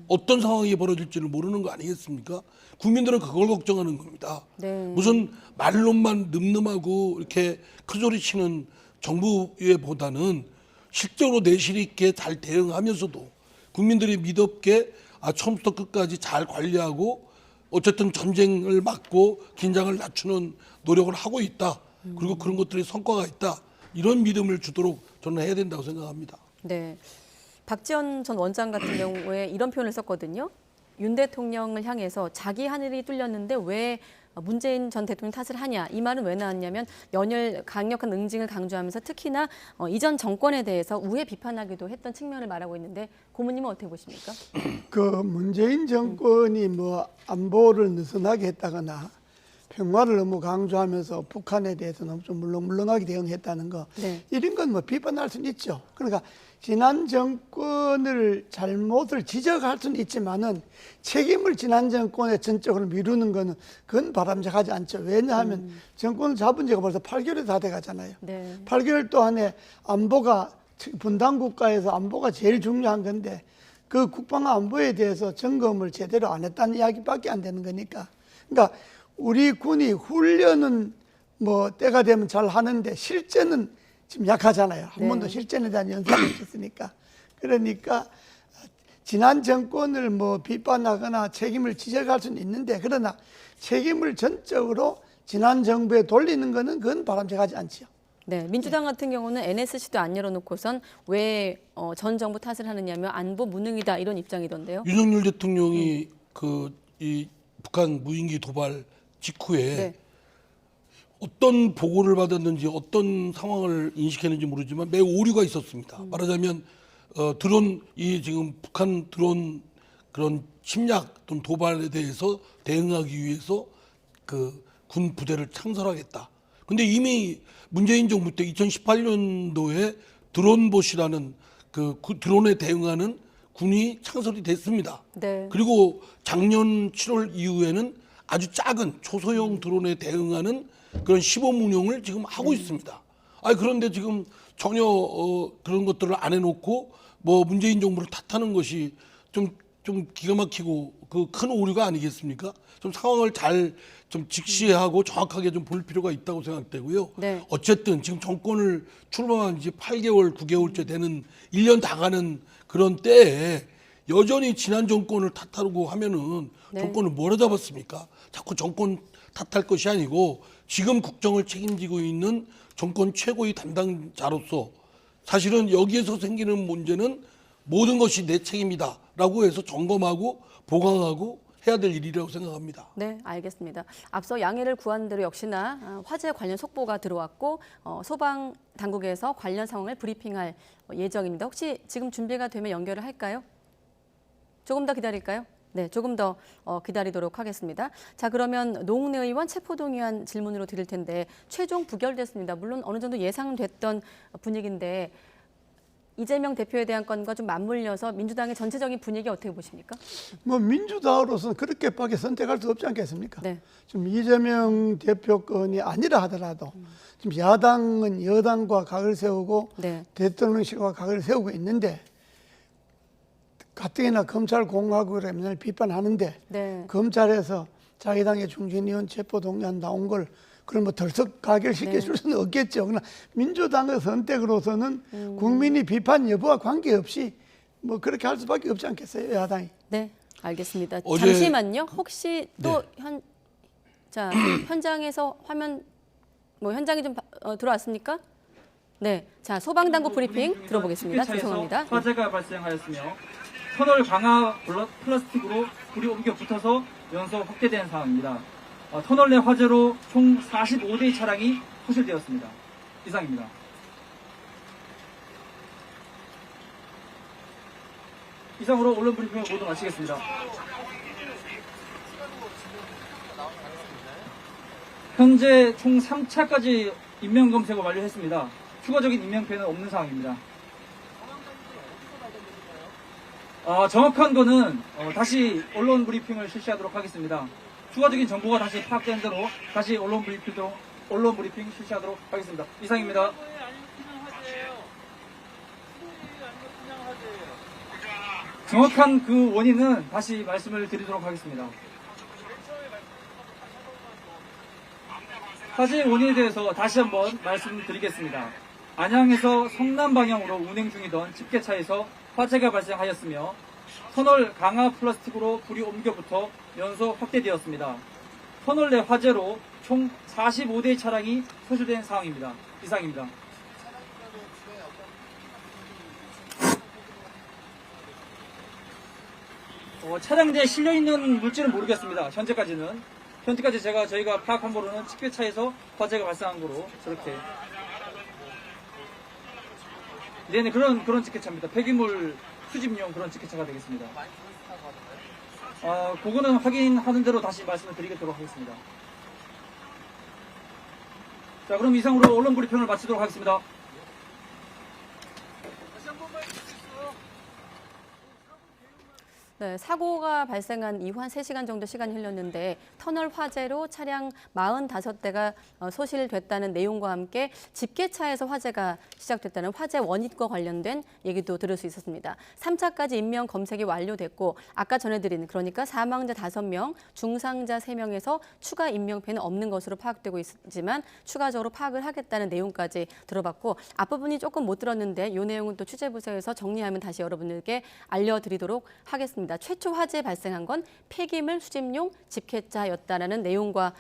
어떤 상황이 벌어질지를 모르는 거 아니겠습니까? 국민들은 그걸 걱정하는 겁니다. 무슨 말로만 늠름하고 이렇게 큰소리 치는 정부에 보다는 실제로 내실 있게 잘 대응하면서도 국민들이 믿었게 처음부터 끝까지 잘 관리하고 어쨌든 전쟁을 막고 긴장을 낮추는 노력을 하고 있다. 그리고 그런 것들이 성과가 있다. 이런 믿음을 주도록 저는 해야 된다고 생각합니다. 네, 박지원 전 원장 같은 경우에 이런 표현을 썼거든요. 윤 대통령을 향해서 자기 하늘이 뚫렸는데 왜 문재인 전 대통령 탓을 하냐. 이 말은 왜 나왔냐면 연일 강력한 응징을 강조하면서 특히나 이전 정권에 대해서 우회 비판하기도 했던 측면을 말하고 있는데 고모님은 어떻게 보십니까? 그 문재인 정권이 뭐 안보를 느슨하게 했다거나 평화를 너무 강조하면서 북한에 대해서는 좀 물렁물렁하게 대응했다는 거 네. 이런 건 뭐 비판할 수는 있죠. 그러니까 지난 정권을 잘못을 지적할 수는 있지만은 책임을 지난 정권에 전적으로 미루는 거는 그건 바람직하지 않죠. 왜냐하면 정권을 잡은 지가 벌써 8개월이 다 돼가잖아요. 네. 8개월 동안에 안보가 분단 국가에서 안보가 제일 중요한 건데 그 국방 안보에 대해서 점검을 제대로 안 했다는 이야기밖에 안 되는 거니까. 그러니까 우리 군이 훈련은 뭐 때가 되면 잘 하는데 실제는 지금 약하잖아요. 한 네. 번도 실전에 대한 연습이 없었으니까. 그러니까 지난 정권을 뭐 비판하거나 책임을 지적할 수는 있는데 그러나 책임을 전적으로 지난 정부에 돌리는 거는 그건 바람직하지 않지요. 네, 민주당 같은 경우는 NSC도 안 열어놓고선 왜 전 정부 탓을 하느냐며 안보 무능이다 이런 입장이던데요. 윤석열 대통령이 이 북한 무인기 도발 직후에 네. 어떤 보고를 받았는지 어떤 상황을 인식했는지 모르지만 매우 오류가 있었습니다. 말하자면 드론 이 지금 북한 드론 그런 침략 또는 도발에 대해서 대응하기 위해서 그 군 부대를 창설하겠다. 근데 이미 문재인 정부 때 2018년도에 드론봇이라는 그 드론에 대응하는 군이 창설이 됐습니다. 네. 그리고 작년 7월 이후에는 아주 작은 초소형 드론에 대응하는 그런 시범 운용을 지금 하고 있습니다. 그런데 지금 전혀 그런 것들을 안 해놓고 뭐 문재인 정부를 탓하는 것이 좀 기가 막히고 그 큰 오류가 아니겠습니까? 좀 상황을 잘 좀 직시하고 정확하게 좀 볼 필요가 있다고 생각되고요. 네. 어쨌든 지금 정권을 출범한 지 8개월, 9개월째 되는 1년 다 가는 그런 때에 여전히 지난 정권을 탓하고 하면은 네. 정권을 뭐라 잡았습니까? 자꾸 정권 탓할 것이 아니고 지금 국정을 책임지고 있는 정권 최고의 담당자로서 사실은 여기에서 생기는 문제는 모든 것이 내 책임이다라고 해서 점검하고 보강하고 해야 될 일이라고 생각합니다. 네, 알겠습니다. 앞서 양해를 구한 대로 역시나 화재 관련 속보가 들어왔고 소방 당국에서 관련 상황을 브리핑할 예정입니다. 혹시 지금 준비가 되면 연결을 할까요? 조금 더 기다릴까요? 네, 조금 더 기다리도록 하겠습니다. 자, 그러면 노웅래 의원 체포동의안 질문으로 드릴 텐데 최종 부결됐습니다. 물론 어느 정도 예상됐던 분위기인데 이재명 대표에 대한 건과 좀 맞물려서 민주당의 전체적인 분위기 어떻게 보십니까? 뭐 민주당으로서는 그렇게밖에 선택할 수 없지 않겠습니까? 네. 지금 이재명 대표 건이 아니라 하더라도 지금 야당은 여당과 각을 세우고 네. 대통령실과 각을 세우고 있는데 가뜩이나 검찰 공화국을 맨날 비판하는데 네. 검찰에서 자기 당의 중진위원 체포동의안 나온 걸 그걸 뭐 덜썩 가결시킬 수는 없겠죠. 그러나 민주당의 선택으로서는 국민이 비판 여부와 관계없이 뭐 그렇게 할 수밖에 없지 않겠어요, 야당이. 네, 알겠습니다. 어제- 잠시만요. 혹시 또 현장에서 화면 현장이 좀 들어왔습니까? 네, 자 소방당국 브리핑 들어보겠습니다. 죄송합니다. 화재가 발생하였으며 터널 강화 플라스틱으로 불이 옮겨 붙어서 연속 확대된 상황입니다. 터널 내 화재로 총 45대의 차량이 소실되었습니다. 이상입니다. 이상으로 언론 브리핑을 모두 마치겠습니다. 현재 총 3차까지 인명검색을 완료했습니다. 추가적인 인명피해는 없는 상황입니다. 정확한 거는 다시 언론 브리핑을 실시하도록 하겠습니다. 추가적인 정보가 다시 파악된 대로 다시 언론 브리핑 실시하도록 하겠습니다. 이상입니다. 정확한 그 원인은 다시 말씀을 드리도록 하겠습니다. 화재 원인에 대해서 다시 한번 말씀드리겠습니다. 안양에서 성남 방향으로 운행 중이던 집게차에서 화재가 발생하였으며 터널 강화 플라스틱으로 불이 옮겨 붙어 연속 확대되었습니다. 터널 내 화재로 총 45대의 차량이 소실된 상황입니다. 이상입니다. 차량 내에 실려 있는 물질은 모르겠습니다. 현재까지는 저희가 파악한 거로는 직배차에서 화재가 발생한 거로 저렇게. 네네 그런 직계차입니다. 폐기물 수집용 그런 직계차가 되겠습니다. 그거는 확인하는 대로 다시 말씀을 드리도록 하겠습니다. 자, 그럼 이상으로 언론 브리핑을 마치도록 하겠습니다. 네, 사고가 발생한 이후 한 3시간 정도 시간이 흘렀는데 터널 화재로 차량 45대가 소실됐다는 내용과 함께 집게차에서 화재가 시작됐다는 화재 원인과 관련된 얘기도 들을 수 있었습니다. 3차까지 인명 검색이 완료됐고 아까 전해드린 그러니까 사망자 5명, 중상자 3명에서 추가 인명피해는 없는 것으로 파악되고 있지만 추가적으로 파악을 하겠다는 내용까지 들어봤고 앞부분이 조금 못 들었는데 이 내용은 또 취재부서에서 정리하면 다시 여러분들께 알려드리도록 하겠습니다. 최초 화재 발생한 건 폐기물 수집용 집게차였다라는 내용과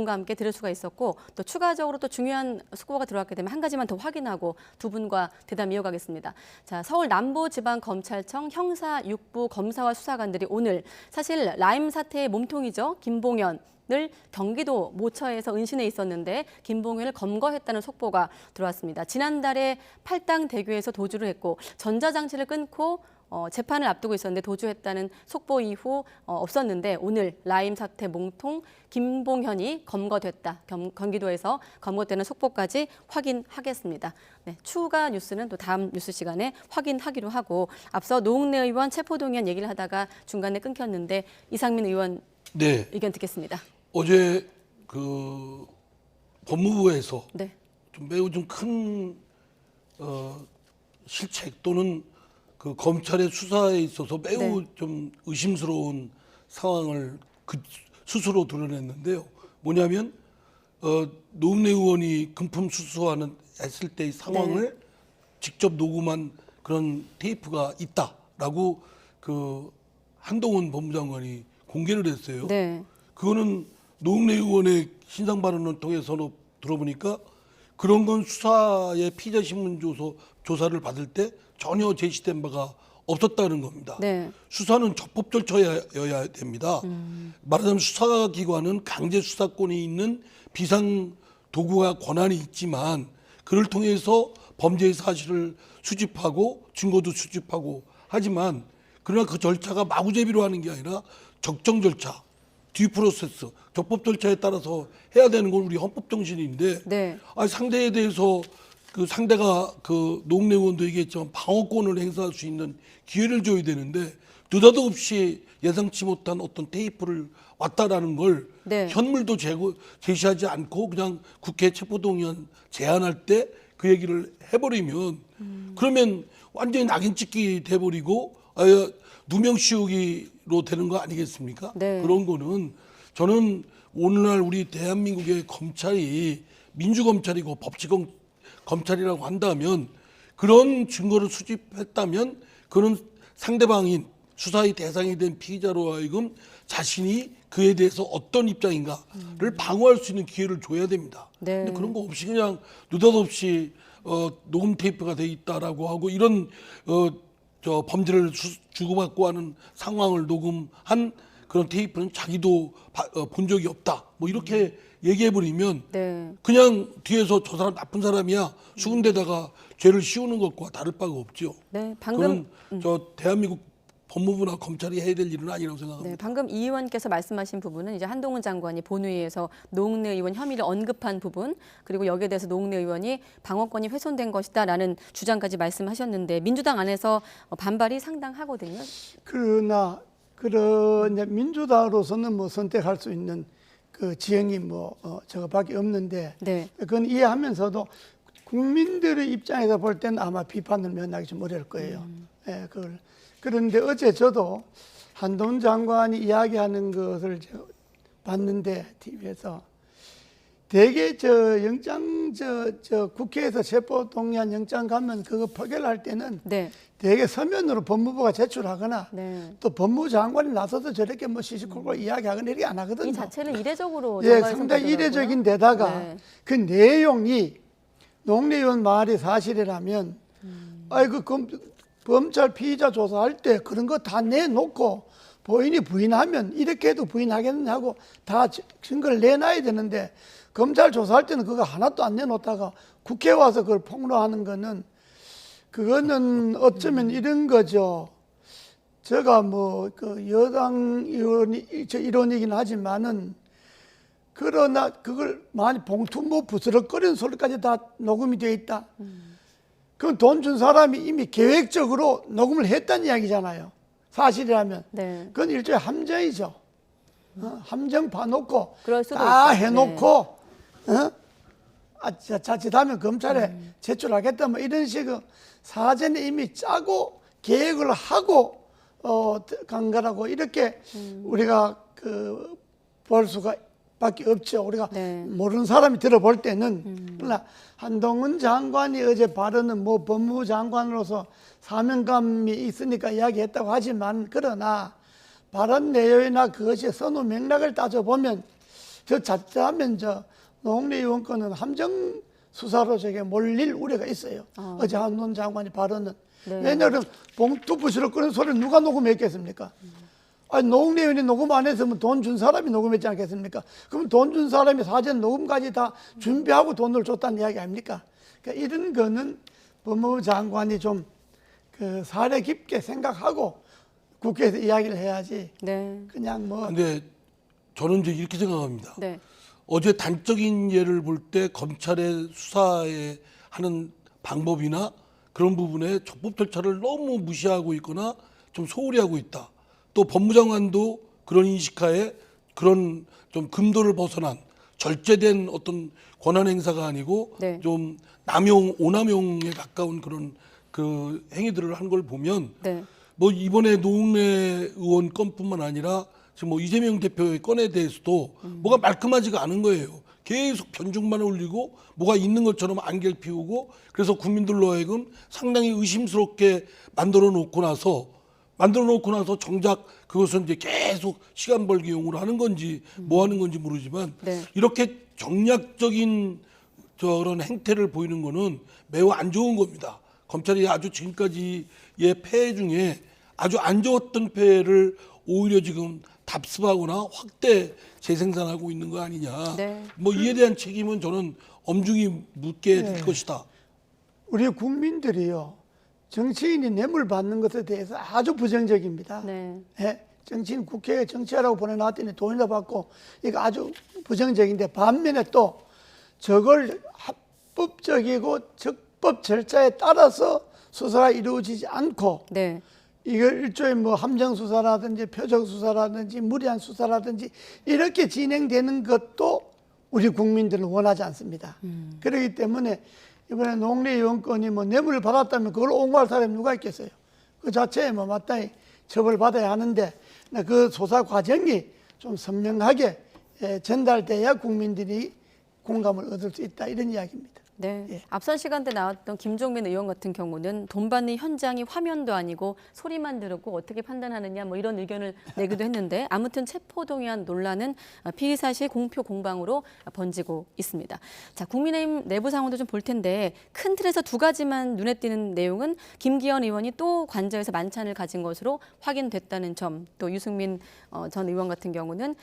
함께 들을 수가 있었고 또 추가적으로 또 중요한 속보가 들어왔기 때문에 한 가지만 더 확인하고 두 분과 대담 이어가겠습니다. 자, 서울 남부지방검찰청 형사 6부 검사와 수사관들이 오늘 사실 라임 사태의 몸통이죠. 김봉현 을 경기도 모처에서 은신해 있었는데 김봉현을 검거했다는 속보가 들어왔습니다. 지난달에 팔당대교에서 도주를 했고 전자장치를 끊고 재판을 앞두고 있었는데 도주했다는 속보 이후 없었는데 오늘 라임 사태 몸통 김봉현이 검거됐다. 경기도에서 검거되는 속보까지 확인하겠습니다. 네, 추가 뉴스는 또 다음 뉴스 시간에 확인하기로 하고 앞서 노웅래 의원 체포동의안 얘기를 하다가 중간에 끊겼는데 이상민 의원 네. 의견 듣겠습니다. 어제 그 법무부에서 네. 좀 매우 좀 큰 실책 또는 그 검찰의 수사에 있어서 매우 네. 좀 의심스러운 상황을 스스로 드러냈는데요. 뭐냐면 노웅래 의원이 금품 수수하는 했을 때의 상황을 직접 녹음한 그런 테이프가 있다라고 그 한동훈 법무장관이 공개를 했어요. 네. 그거는 노웅래 의원의 신상 발언을 통해서 들어보니까 그런 건 수사의 피의자 신문 조사를 받을 때 전혀 제시된 바가 없었다는 겁니다. 네. 수사는 적법 절차여야 됩니다. 말하자면 수사기관은 강제 수사권이 있는 비상 도구와 권한이 있지만 그를 통해서 범죄의 사실을 수집하고 증거도 수집하고 하지만 그러나 그 절차가 마구제비로 하는 게 아니라 적정 절차, 듀 프로세스, 적법 절차에 따라서 해야 되는 건 우리 헌법 정신인데 네. 상대에 대해서 그 상대가 그 노웅래 의원도 얘기했지만 방어권을 행사할 수 있는 기회를 줘야 되는데 느닷없이 예상치 못한 어떤 테이프를 왔다라는 걸 네. 현물도 제시하지 않고 그냥 국회 체포동의안 제안할 때 그 얘기를 해버리면 그러면 완전히 낙인 찍기 돼버리고 누명 씌우기로 되는 거 아니겠습니까? 네. 그런 거는 저는 오늘날 우리 대한민국의 검찰이 민주검찰이고 법치검찰이라고 한다면 그런 증거를 수집했다면 그런 상대방인 수사의 대상이 된 피의자로 하여금 자신이 그에 대해서 어떤 입장인가를 방어할 수 있는 기회를 줘야 됩니다. 네. 근데 그런 거 없이 그냥 느닷없이 녹음 테이프가 돼 있다라고 하고 이런 범죄를 주고받고 하는 상황을 녹음한 그런 테이프는 자기도 본 적이 없다. 뭐 이렇게 얘기해버리면 네. 그냥 뒤에서 저 사람 나쁜 사람이야 수군대다가 죄를 씌우는 것과 다를 바가 없죠. 네, 방금 그건 저 대한민국 법무부나 검찰이 해야 될 일은 아니라고 생각합니다. 네, 방금 이 의원께서 말씀하신 부분은 이제 한동훈 장관이 본회의에서 노웅래 의원 혐의를 언급한 부분 그리고 여기에 대해서 노웅래 의원이 방어권이 훼손된 것이다라는 주장까지 말씀하셨는데 민주당 안에서 반발이 상당하거든요. 그러나 이제 민주당으로서는 뭐 선택할 수 있는 그 지형이 저거밖에 없는데 네. 그건 이해하면서도 국민들의 입장에서 볼 때는 아마 비판을 면하기 좀 어려울 거예요. 예, 그런데 어제 저도 한동훈 장관이 이야기하는 것을 봤는데 TV에서 대개 저 영장 저 국회에서 체포동의안 영장 가면 그거 표결할 때는 네. 대개 서면으로 법무부가 제출하거나 네. 또 법무장관이 나서서 저렇게 뭐 시시콜콜 이야기하거나 이렇게 안 하거든요. 이 자체는 이례적으로 예, 정가에서 상당히 보더라고요. 이례적인 데다가 네. 그 내용이 농내의원 말이 사실이라면 아이고 검찰 피의자 조사할 때 그런 거 다 내놓고 본인이 부인하면 이렇게 해도 부인하겠느냐고 다 증거를 내놔야 되는데 검찰 조사할 때는 그거 하나도 안 내놓다가 국회 와서 그걸 폭로하는 거는 그거는 어쩌면 이런 거죠. 제가 뭐 그 여당 일원이긴 하지만은 그러나 그걸 많이 봉투 뭐 부스럭거리는 소리까지 다 녹음이 되어 있다. 그건 돈 준 사람이 이미 계획적으로 녹음을 했다는 이야기잖아요. 사실이라면. 네. 그건 일종의 함정이죠. 함정 봐놓고 그럴 수도 다 있죠. 해놓고 자칫하면 검찰에 제출하겠다 뭐 이런 식의 사전에 이미 짜고 계획을 하고 간 거라고 이렇게 우리가 그 볼 수가 밖에 없죠. 우리가 모르는 사람이 들어볼 때는. 그러나 한동훈 장관이 어제 발언은 뭐 법무부 장관으로서 사명감이 있으니까 이야기했다고 하지만 그러나 발언 내용이나 그것이 선후 맥락을 따져보면 저 자칫하면 저 노웅래 의원 건은 함정 수사로 저게 몰릴 우려가 있어요. 어제 한동훈 장관이 발언은. 네. 왜냐하면 봉투 부스럭거리는 소리를 누가 녹음했겠습니까? 아니, 노웅래 의원이 녹음 안 했으면 돈 준 사람이 녹음했지 않겠습니까? 그럼 돈 준 사람이 사전 녹음까지 다 준비하고 돈을 줬다는 이야기 아닙니까? 그러니까 이런 거는 법무부 장관이 좀 그 사려 깊게 생각하고 국회에서 이야기를 해야지. 네. 그냥 뭐. 근데 저는 이제 이렇게 생각합니다. 네. 어제 단적인 예를 볼 때 검찰의 수사에 하는 방법이나 그런 부분에 적법 절차를 너무 무시하고 있거나 좀 소홀히 하고 있다. 또 법무장관도 그런 인식하에 그런 좀 금도를 벗어난 절제된 어떤 권한 행사가 아니고 네. 좀 오남용에 가까운 그런 그 행위들을 한 걸 보면 네. 뭐 이번에 노웅래 의원 건뿐만 아니라 지금 뭐 이재명 대표의 건에 대해서도 뭐가 말끔하지가 않은 거예요. 계속 변죽만 올리고 뭐가 있는 것처럼 안개를 피우고 그래서 국민들로 하여금 상당히 의심스럽게 만들어 놓고 나서 정작 그것은 이제 계속 시간 벌기용으로 하는 건지 뭐 하는 건지 모르지만 네. 이렇게 정략적인 저런 행태를 보이는 거는 매우 안 좋은 겁니다. 검찰이 아주 지금까지의 폐해 중에 아주 안 좋았던 폐해를 오히려 지금 답습하거나 확대 재생산하고 있는 거 아니냐. 네. 뭐 이에 대한 책임은 저는 엄중히 묻게 될 것이다. 우리 국민들이요. 정치인이 뇌물 받는 것에 대해서 아주 부정적입니다. 네. 예, 정치인 국회에 정치하라고 보내놨더니 돈이나 받고 이거 아주 부정적인데 반면에 또 저걸 합법적이고 적법 절차에 따라서 수사가 이루어지지 않고 네. 이걸 일종의 뭐 함정 수사라든지 표적 수사라든지 무리한 수사라든지 이렇게 진행되는 것도 우리 국민들은 원하지 않습니다. 그렇기 때문에 이번에 노웅래 의원 건이 뭐 뇌물을 받았다면 그걸 옹호할 사람이 누가 있겠어요? 그 자체에 뭐 마땅히 처벌받아야 하는데 그 수사 과정이 좀 선명하게 전달돼야 국민들이 공감을 얻을 수 있다 이런 이야기입니다. 네. 예. 앞선 시간대 나왔던 김종민 의원 같은 경우는 돈 받는 현장이 화면도 아니고 소리만 들었고 어떻게 판단하느냐 뭐 이런 의견을 내기도 했는데 아무튼 체포동의안 논란은 피의사실 공표 공방으로 번지고 있습니다. 자, 국민의힘 내부 상황도 좀 볼 텐데 큰 틀에서 두 가지만 눈에 띄는 내용은 김기현 의원이 또 관저에서 만찬을 가진 것으로 확인됐다는 점, 또 유승민 전 의원 같은 경우는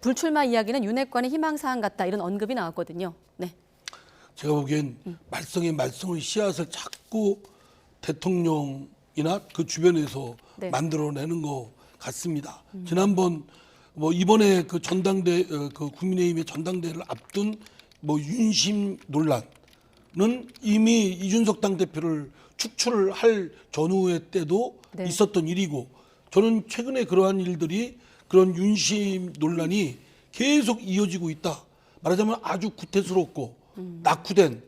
불출마 이야기는 윤핵관의 희망사항 같다 이런 언급이 나왔거든요. 네. 제가 보기엔 말썽의 씨앗을 자꾸 대통령이나 그 주변에서 네. 만들어내는 것 같습니다. 지난번 뭐 이번에 그 전당대 그 국민의힘의 전당대회를 앞둔 뭐 윤심 논란은 이미 이준석 당대표를 축출을 할 전후의 때도 네. 있었던 일이고 저는 최근에 그러한 일들이 그런 윤심 논란이 계속 이어지고 있다. 말하자면 아주 구태스럽고 낙후된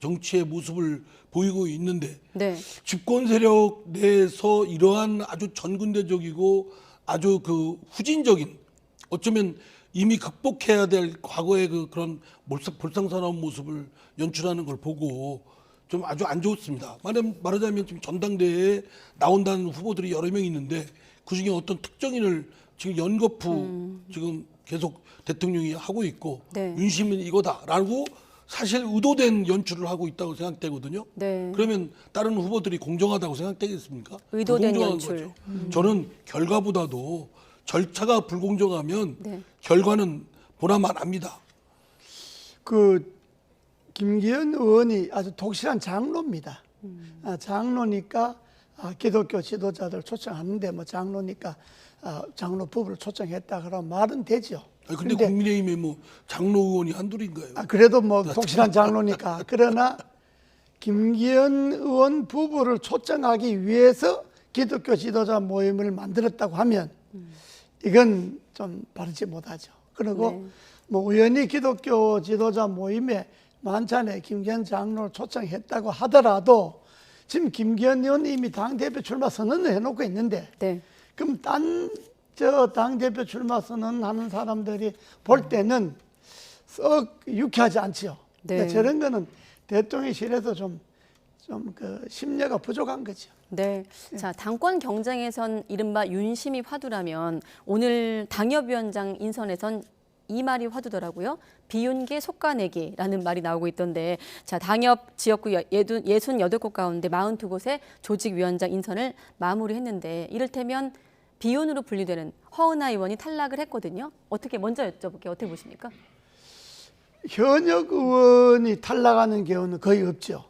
정치의 모습을 보이고 있는데 네. 집권 세력 내에서 이러한 아주 전근대적이고 아주 그 후진적인 어쩌면 이미 극복해야 될 과거의 그런 볼상사나운 모습을 연출하는 걸 보고 좀 아주 안 좋습니다. 말하자면 지금 전당대회에 나온다는 후보들이 여러 명 있는데 그중에 어떤 특정인을 지금 연거푸 지금 계속 대통령이 하고 있고 네. 윤심은 이거다라고 사실 의도된 연출을 하고 있다고 생각되거든요. 네. 그러면 다른 후보들이 공정하다고 생각되겠습니까? 의도된 불공정한 연출. 거죠. 저는 결과보다도 절차가 불공정하면 네. 결과는 보나만 합니다. 그 김기현 의원이 아주 독실한 장로입니다. 장로니까 기독교 지도자들 초청하는데 뭐 장로니까 장로 부부를 초청했다 그러면 말은 되죠. 근데 국민의힘에 뭐 장로 의원이 한둘인가요? 그래도 뭐 독실한 장로니까. 그러나 김기현 의원 부부를 초청하기 위해서 기독교 지도자 모임을 만들었다고 하면 이건 좀 바르지 못하죠. 그리고 네. 뭐 우연히 기독교 지도자 모임에 만찬에 김기현 장로를 초청했다고 하더라도 지금 김기현 의원이 이미 당대표 출마 선언을 해놓고 있는데 네. 그럼 저 당대표 출마 선언하는 사람들이 볼 때는 썩 유쾌하지 않지요. 네. 그러니까 저런 거는 대통령실에서 좀 그 심려가 부족한 거죠. 네. 자, 당권 경쟁에선 이른바 윤심이 화두라면 오늘 당협위원장 인선에선 이 말이 화두더라고요. 비윤계 속가내기라는 말이 나오고 있던데, 자, 당협 지역구 68곳 가운데 42곳의 조직위원장 인선을 마무리했는데 이를테면 비윤으로 분류되는 허은하 의원이 탈락을 했거든요. 어떻게 먼저 여쭤볼게요. 어떻게 보십니까? 현역 의원이 탈락하는 경우는 거의 없죠.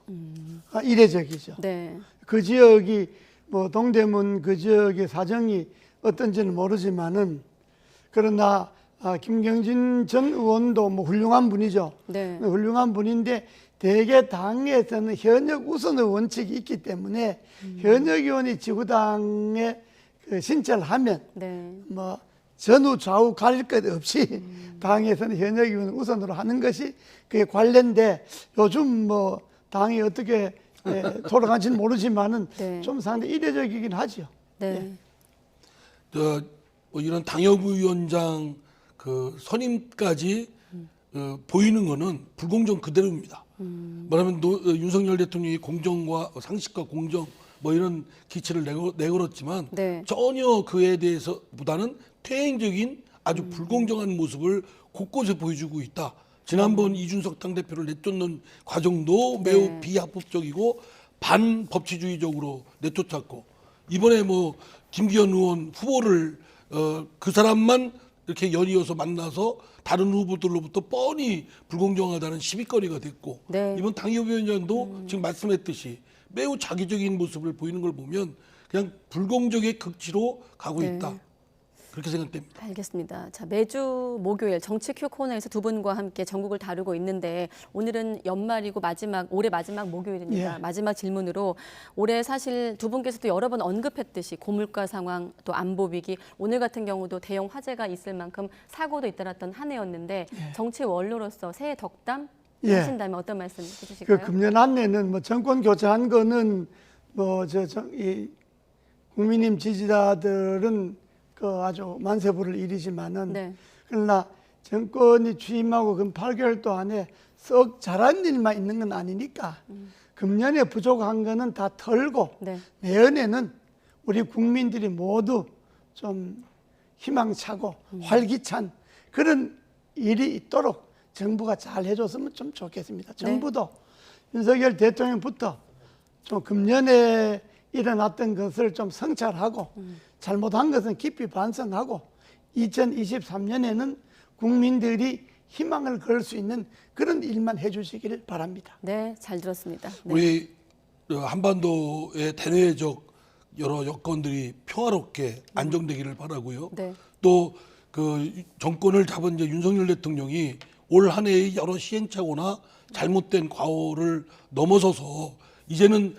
이례적이죠. 네. 그 지역이 뭐 동대문 그 지역의 사정이 어떤지는 모르지만은 그러나 김경진 전 의원도 뭐 훌륭한 분이죠. 네. 훌륭한 분인데 대개 당에서는 현역 우선의 원칙이 있기 때문에 현역 의원이 지구당에 신청을 하면 네. 뭐 전후 좌우 가릴 것 없이 당에서는 현역 의원 우선으로 하는 것이 그게 관례인데 요즘 뭐 당이 어떻게 돌아간지는 모르지만은 네. 좀 상당히 이례적이긴 하죠. 네. 뭐 이런 당협위원장 그 선임까지 보이는 거는 불공정 그대로입니다. 말하면 윤석열 대통령이 공정과 상식과 공정 뭐 이런 기치를 내걸었지만 네. 전혀 그에 대해서보다는 퇴행적인 아주 불공정한 모습을 곳곳에 보여주고 있다. 지난번 이준석 당대표를 내쫓는 과정도 매우 네. 비합법적이고 반법치주의적으로 내쫓았고 이번에 뭐 김기현 의원 후보를 그 사람만 이렇게 연이어서 만나서 다른 후보들로부터 뻔히 불공정하다는 시비거리가 됐고 네. 이번 당협위원장도 지금 말씀했듯이 매우 자기적인 모습을 보이는 걸 보면 그냥 불공정의 극치로 가고 네. 있다. 그렇게 생각됩니다. 알겠습니다. 자, 매주 목요일 정치 큐 코너에서 두 분과 함께 전국을 다루고 있는데 오늘은 연말이고 올해 마지막 목요일입니다. 예. 마지막 질문으로 올해 사실 두 분께서도 여러 번 언급했듯이 고물가 상황 또 안보 위기 오늘 같은 경우도 대형 화재가 있을 만큼 사고도 잇따랐던 한 해였는데 정치 원로로서 새해 덕담 하신다면 어떤 말씀 해주실까요? 그 금년 안내는 뭐 정권 교체한 거는 뭐 이 국민님 지지자들은 그 아주 만세부를 일이지만은 네. 그러나 정권이 취임하고 그 8개월도 안에 썩 잘한 일만 있는 건 아니니까 금년에 부족한 거는 다 털고 네. 내년에는 우리 국민들이 모두 좀 희망차고 활기찬 그런 일이 있도록 정부가 잘 해줬으면 좀 좋겠습니다. 정부도 윤석열 대통령부터 좀 금년에 일어났던 것을 좀 성찰하고 잘못한 것은 깊이 반성하고 2023년에는 국민들이 희망을 걸 수 있는 그런 일만 해주시기를 바랍니다. 네, 잘 들었습니다. 네. 우리 한반도의 대내적 여러 여건들이 평화롭게 안정되기를 바라고요. 네. 또 그 정권을 잡은 이제 윤석열 대통령이 올 한 해의 여러 시행착오나 잘못된 과오를 넘어서서 이제는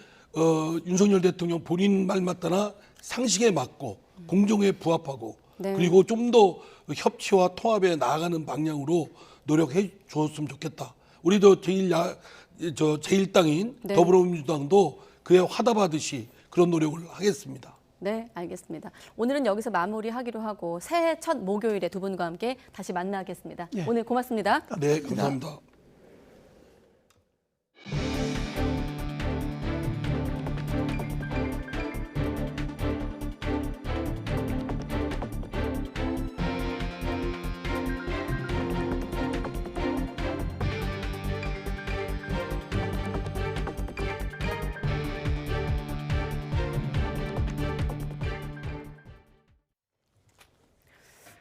윤석열 대통령 본인 말 맞다나 상식에 맞고 공정에 부합하고 네. 그리고 좀 더 협치와 통합에 나아가는 방향으로 노력해 주었으면 좋겠다. 우리도 제1당인 네. 더불어민주당도 그에 화답하듯이 그런 노력을 하겠습니다. 네, 알겠습니다. 오늘은 여기서 마무리하기로 하고 새해 첫 목요일에 두 분과 함께 다시 만나겠습니다. 예. 오늘 고맙습니다. 네, 감사합니다.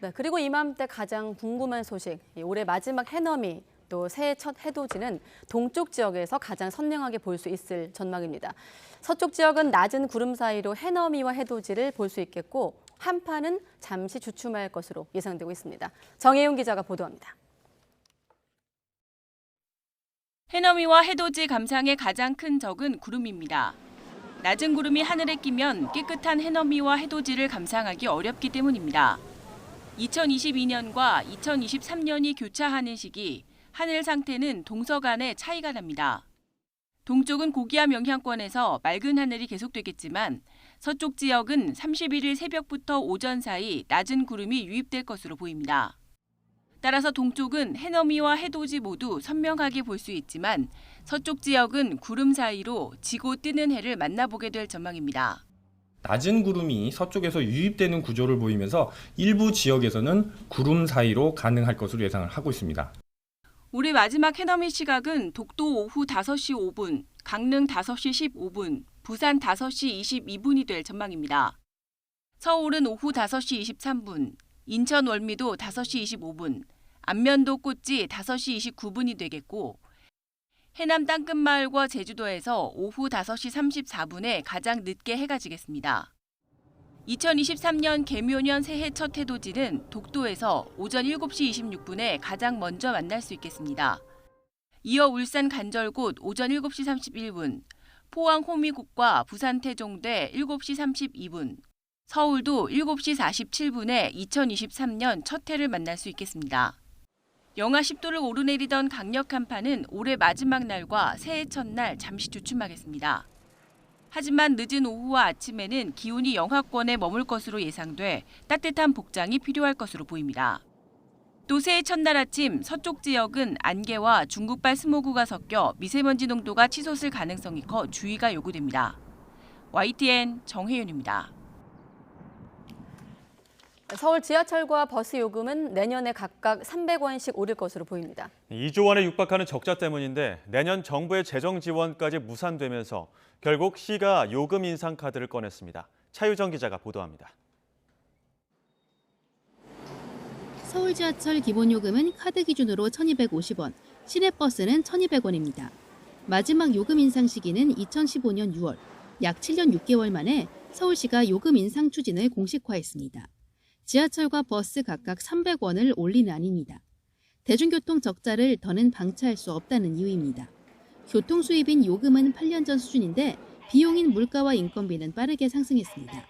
네, 그리고 이맘때 가장 궁금한 소식, 올해 마지막 해넘이 또 새해 첫 해돋이는 동쪽 지역에서 가장 선명하게 볼 수 있을 전망입니다. 서쪽 지역은 낮은 구름 사이로 해넘이와 해돋이를 볼 수 있겠고 한파는 잠시 주춤할 것으로 예상되고 있습니다. 정혜윤 기자가 보도합니다. 해넘이와 해돋이 감상의 가장 큰 적은 구름입니다. 낮은 구름이 하늘에 끼면 깨끗한 해넘이와 해돋이를 감상하기 어렵기 때문입니다. 2022년과 2023년이 교차하는 시기 하늘 상태는 동서간의 차이가 납니다. 동쪽은 고기압 영향권에서 맑은 하늘이 계속되겠지만 서쪽 지역은 31일 새벽부터 오전 사이 낮은 구름이 유입될 것으로 보입니다. 따라서 동쪽은 해넘이와 해돋이 모두 선명하게 볼 수 있지만 서쪽 지역은 구름 사이로 지고 뜨는 해를 만나보게 될 전망입니다. 낮은 구름이 서쪽에서 유입되는 구조를 보이면서 일부 지역에서는 구름 사이로 가능할 것으로 예상을 하고 있습니다. 올해 마지막 해넘이 시각은 독도 오후 5시 5분, 강릉 5시 15분, 부산 5시 22분이 될 전망입니다. 서울은 오후 5시 23분, 인천 월미도 5시 25분, 안면도 꽃지 5시 29분이 되겠고 해남 땅끝마을과 제주도에서 오후 5시 34분에 가장 늦게 해가 지겠습니다. 2023년 개묘년 새해 첫 해돋이는 독도에서 오전 7시 26분에 가장 먼저 만날 수 있겠습니다. 이어 울산 간절곶 오전 7시 31분, 포항 호미곶과 부산 태종대 7시 32분, 서울도 7시 47분에 2023년 첫 해를 만날 수 있겠습니다. 영하 10도를 오르내리던 강력 한파는 올해 마지막 날과 새해 첫날 잠시 주춤하겠습니다. 하지만 늦은 오후와 아침에는 기온이 영하권에 머물 것으로 예상돼 따뜻한 복장이 필요할 것으로 보입니다. 또 새해 첫날 아침 서쪽 지역은 안개와 중국발 스모그가 섞여 미세먼지 농도가 치솟을 가능성이 커 주의가 요구됩니다. YTN 정혜윤입니다. 서울 지하철과 버스 요금은 내년에 각각 300원씩 오를 것으로 보입니다. 2조 원에 육박하는 적자 때문인데 내년 정부의 재정 지원까지 무산되면서 결국 시가 요금 인상 카드를 꺼냈습니다. 차유정 기자가 보도합니다. 서울 지하철 기본요금은 카드 기준으로 1,250원, 시내버스는 1,200원입니다. 마지막 요금 인상 시기는 2015년 6월, 약 7년 6개월 만에 서울시가 요금 인상 추진을 공식화했습니다. 지하철과 버스 각각 300원을 올리는 안입니다. 대중교통 적자를 더는 방치할 수 없다는 이유입니다. 교통 수입인 요금은 8년 전 수준인데 비용인 물가와 인건비는 빠르게 상승했습니다.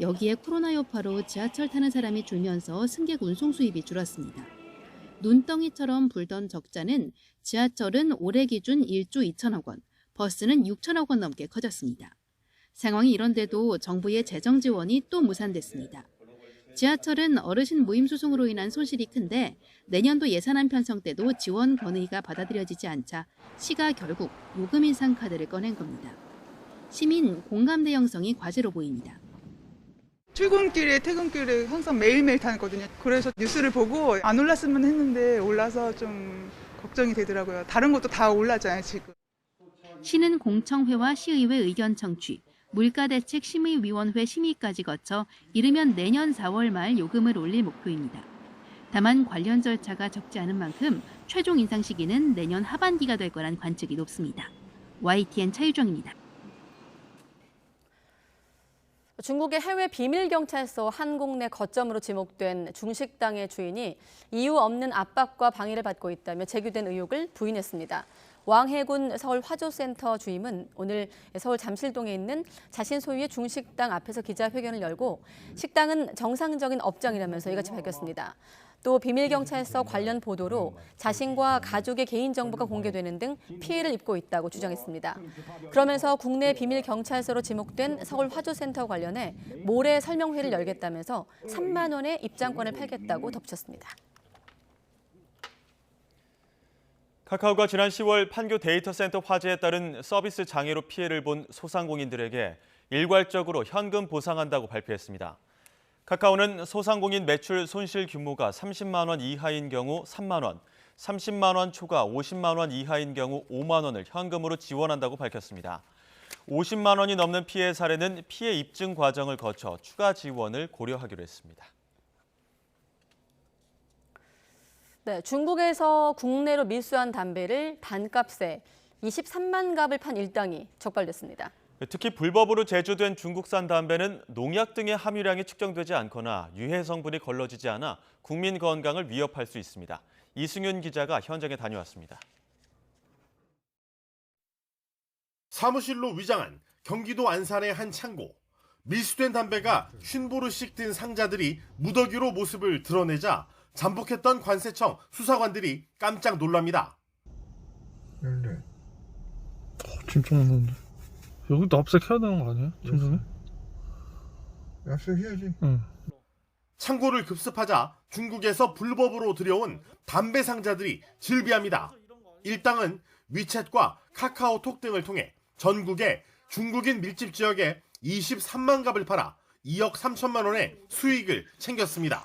여기에 코로나 여파로 지하철 타는 사람이 줄면서 승객 운송 수입이 줄었습니다. 눈덩이처럼 불던 적자는 지하철은 올해 기준 1조 2천억 원, 버스는 6천억 원 넘게 커졌습니다. 상황이 이런데도 정부의 재정 지원이 또 무산됐습니다. 지하철은 어르신 무임 소송으로 인한 손실이 큰데 내년도 예산안 편성 때도 지원 건의가 받아들여지지 않자 시가 결국 요금 인상 카드를 꺼낸 겁니다. 시민 공감대 형성이 과제로 보입니다. 출근길에 퇴근길에 항상 매일매일 다녔거든요. 그래서 뉴스를 보고 안 올랐으면 했는데 올라서 좀 걱정이 되더라고요. 다른 것도 다 올랐잖아요, 지금. 시는 공청회와 시의회 의견 청취, 물가대책심의위원회 심의까지 거쳐 이르면 내년 4월 말 요금을 올릴 목표입니다. 다만 관련 절차가 적지 않은 만큼 최종 인상 시기는 내년 하반기가 될 거란 관측이 높습니다. YTN 차유정입니다. 중국의 해외 비밀경찰서 한국 내 거점으로 지목된 중식당의 주인이 이유 없는 압박과 방해를 받고 있다며 제기된 의혹을 부인했습니다. 왕해군 서울 화조센터 주임은 오늘 서울 잠실동에 있는 자신 소유의 중식당 앞에서 기자회견을 열고 식당은 정상적인 업장이라면서 이같이 밝혔습니다. 또 비밀경찰서 관련 보도로 자신과 가족의 개인정보가 공개되는 등 피해를 입고 있다고 주장했습니다. 그러면서 국내 비밀경찰서로 지목된 서울 화조센터 관련해 모레 설명회를 열겠다면서 3만 원에 입장권을 팔겠다고 덧붙였습니다. 카카오가 지난 10월 판교 데이터 센터 화재에 따른 서비스 장애로 피해를 본 소상공인들에게 일괄적으로 현금 보상한다고 발표했습니다. 카카오는 소상공인 매출 손실 규모가 30만 원 이하인 경우 3만 원, 30만 원 초과 50만 원 이하인 경우 5만 원을 현금으로 지원한다고 밝혔습니다. 50만 원이 넘는 피해 사례는 피해 입증 과정을 거쳐 추가 지원을 고려하기로 했습니다. 네, 중국에서 국내로 밀수한 담배를 단값에 23만 갑을 판 일당이 적발됐습니다. 특히 불법으로 제조된 중국산 담배는 농약 등의 함유량이 측정되지 않거나 유해 성분이 걸러지지 않아 국민 건강을 위협할 수 있습니다. 이승윤 기자가 현장에 다녀왔습니다. 사무실로 위장한 경기도 안산의 한 창고. 밀수된 담배가 쉰보루씩 든 상자들이 무더기로 모습을 드러내자 잠복했던 관세청 수사관들이 깜짝 놀랍니다. 진짜 많은데. 여기도 압색해야 되는 거 아니야? 팀장님? 압색해야지. 응. 창고를 급습하자 중국에서 불법으로 들여온 담배 상자들이 즐비합니다. 일당은 위챗과 카카오톡 등을 통해 전국의 중국인 밀집 지역에 23만 갑을 팔아 2억 3천만 원의 수익을 챙겼습니다.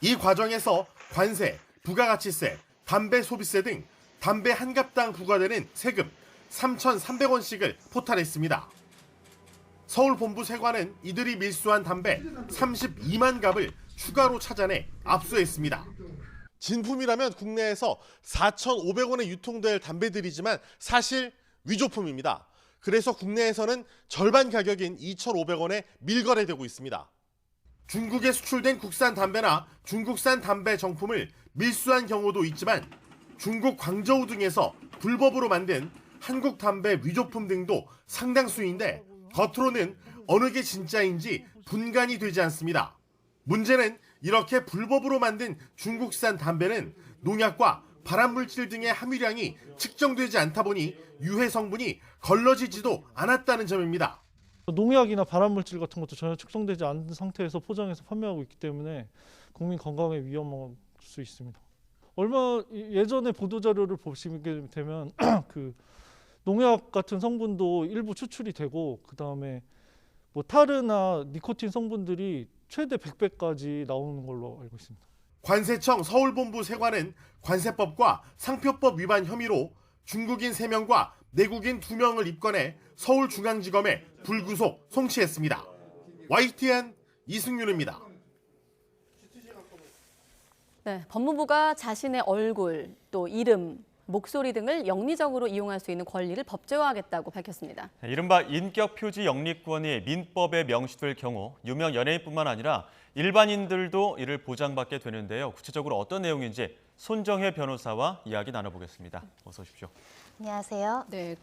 이 과정에서 관세, 부가가치세, 담배 소비세 등 담배 한 갑당 부과되는 세금 3,300원씩을 포탈했습니다. 서울본부 세관은 이들이 밀수한 담배 32만 갑을 추가로 찾아내 압수했습니다. 진품이라면 국내에서 4,500원에 유통될 담배들이지만 사실 위조품입니다. 그래서 국내에서는 절반 가격인 2,500원에 밀거래되고 있습니다. 중국에 수출된 국산 담배나 중국산 담배 정품을 밀수한 경우도 있지만 중국 광저우 등에서 불법으로 만든 한국 담배 위조품 등도 상당수인데 겉으로는 어느 게 진짜인지 분간이 되지 않습니다. 문제는 이렇게 불법으로 만든 중국산 담배는 농약과 발암물질 등의 함유량이 측정되지 않다 보니 유해 성분이 걸러지지도 않았다는 점입니다. 농약이나 발암물질 같은 것도 전혀 측정되지 않은 상태에서 포장해서 판매하고 있기 때문에 국민 건강에 위험할 수 있습니다. 얼마 예전에 보도자료를 보시게 되면 그 농약 같은 성분도 일부 추출이 되고 그다음에 뭐 타르나 니코틴 성분들이 최대 100배까지 나오는 걸로 알고 있습니다. 관세청 서울본부 세관은 관세법과 상표법 위반 혐의로 중국인 3명과 내국인 2명을 입건해 서울중앙지검에 불구속 송치했습니다. YTN 이승윤입니다. 네, 법무부가 자신의 얼굴, 또 이름, 목소리 등을 영리적으로 이용할 수 있는 권리를 법제화하겠다고 밝혔습니다. 이른바 인격표지 영리권이 민법에 명시될 경우 유명 연예인뿐만 아니라 일반인들도 이를 보장받게 되는데요. 구체적으로 어떤 내용인지 손정혜 변호사와 이야기 나눠보겠습니다. 어서 오십시오. 안녕하세요. 네,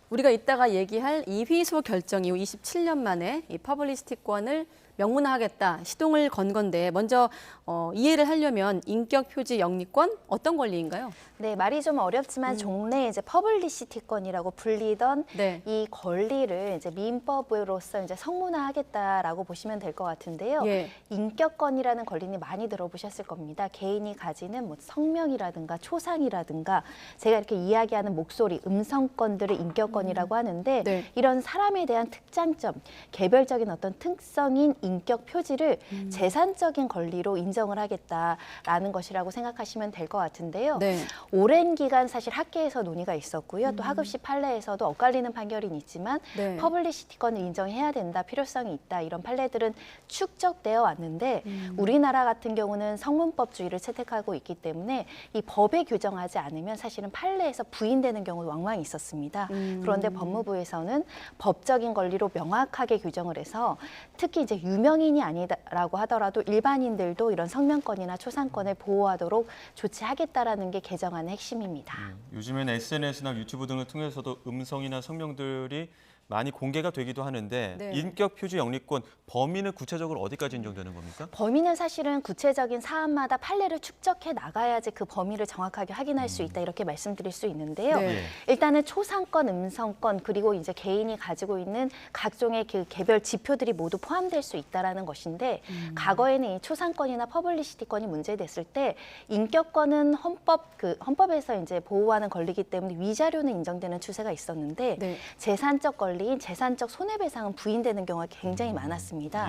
우리가 이따가 얘기할 이휘소 결정 이후 27년 만에 이 퍼블리시티권을 명문화하겠다 시동을 건 건데 먼저 이해를 하려면 인격 표지 영리권 어떤 권리인가요? 네, 말이 좀 어렵지만 종래 이제 퍼블리시티권이라고 불리던 이 권리를 이제 민법으로서 이제 성문화하겠다라고 보시면 될 것 같은데요. 예. 인격권이라는 권리는 많이 들어보셨을 겁니다. 개인이 가지는 뭐 성명이라든가 초상이라든가 제가 이렇게 이야기하는 목소리, 음성권들을 인격권이라고 하는데 이런 사람에 대한 특장점, 개별적인 어떤 특성인 인격 표지를 재산적인 권리로 인정을 하겠다라는 것이라고 생각하시면 될 것 같은데요. 오랜 기간 사실 학계에서 논의가 있었고요. 또 하급시 판례에서도 엇갈리는 판결이 있지만 퍼블리시티권을 인정해야 된다, 필요성이 있다 이런 판례들은 축적되어 왔는데 우리나라 같은 경우는 성문법주의를 채택하고 있기 때문에 이 법에 규정하지 않으면 사실은 판례에서 부인되는 경우도 왕왕 있었습니다. 그런데 법무부에서는 법적인 권리로 명확하게 규정을 해서 특히 이제 유명인이 아니라고 하더라도 일반인들도 이런 성명권이나 초상권을 보호하도록 조치하겠다라는 게 개정안의 핵심입니다. 요즘엔 SNS나 유튜브 등을 통해서도 음성이나 성명들이 많이 공개가 되기도 하는데 네. 인격 표지 영리권 범위는 구체적으로 어디까지 인정되는 겁니까? 범위는 사실은 구체적인 사안마다 판례를 축적해 나가야지 그 범위를 정확하게 확인할 수 있다 이렇게 말씀드릴 수 있는데요. 네. 일단은 초상권, 음성권 그리고 이제 개인이 가지고 있는 각종의 그 개별 지표들이 모두 포함될 수 있다라는 것인데 과거에는 이 초상권이나 퍼블리시티권이 문제됐을 때 인격권은 헌법에서 이제 보호하는 권리이기 때문에 위자료는 인정되는 추세가 있었는데 네. 재산적 권리인 재산적 손해배상은 부인되는 경우가 굉장히 많았습니다.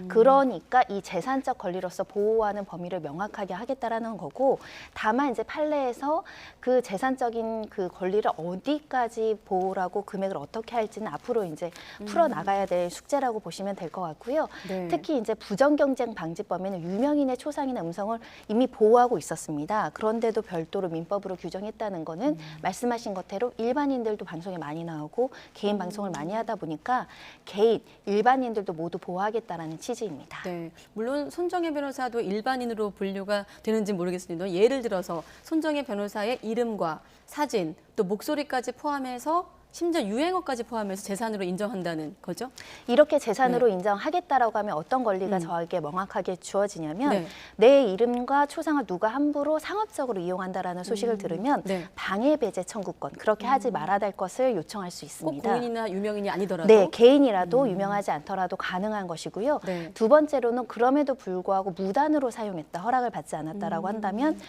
그러니까 이 재산적 권리로서 보호하는 범위를 명확하게 하겠다라는 거고 다만 이제 판례에서 그 재산적인 그 권리를 어디까지 보호하고 금액을 어떻게 할지는 앞으로 이제 풀어 나가야 될 숙제라고 보시면 될 것 같고요. 네. 특히 이제 부정경쟁 방지법에는 유명인의 초상이나 음성을 이미 보호하고 있었습니다. 그런데도 별도로 민법으로 규정했다는 거는 말씀하신 것대로 일반인들도 방송에 많이 나오고 개인 방송을 많이 하다 보니까 개인, 일반인들도 모두 보호하겠다라는 취지입니다. 네, 물론 손정혜 변호사도 일반인으로 분류가 되는지 모르겠습니다. 예를 들어서 손정혜 변호사의 이름과 사진, 또 목소리까지 포함해서 심지어 유행어까지 포함해서 재산으로 인정한다는 거죠? 이렇게 재산으로 인정하겠다라고 하면 어떤 권리가 저에게 명확하게 주어지냐면 네. 내 이름과 초상을 누가 함부로 상업적으로 이용한다라는 소식을 들으면 방해 배제 청구권 그렇게 하지 말아야 될 것을 요청할 수 꼭 있습니다. 공인이나 유명인이 아니더라도? 네, 개인이라도 유명하지 않더라도 가능한 것이고요. 네. 두 번째로는 그럼에도 불구하고 무단으로 사용했다, 허락을 받지 않았다라고 한다면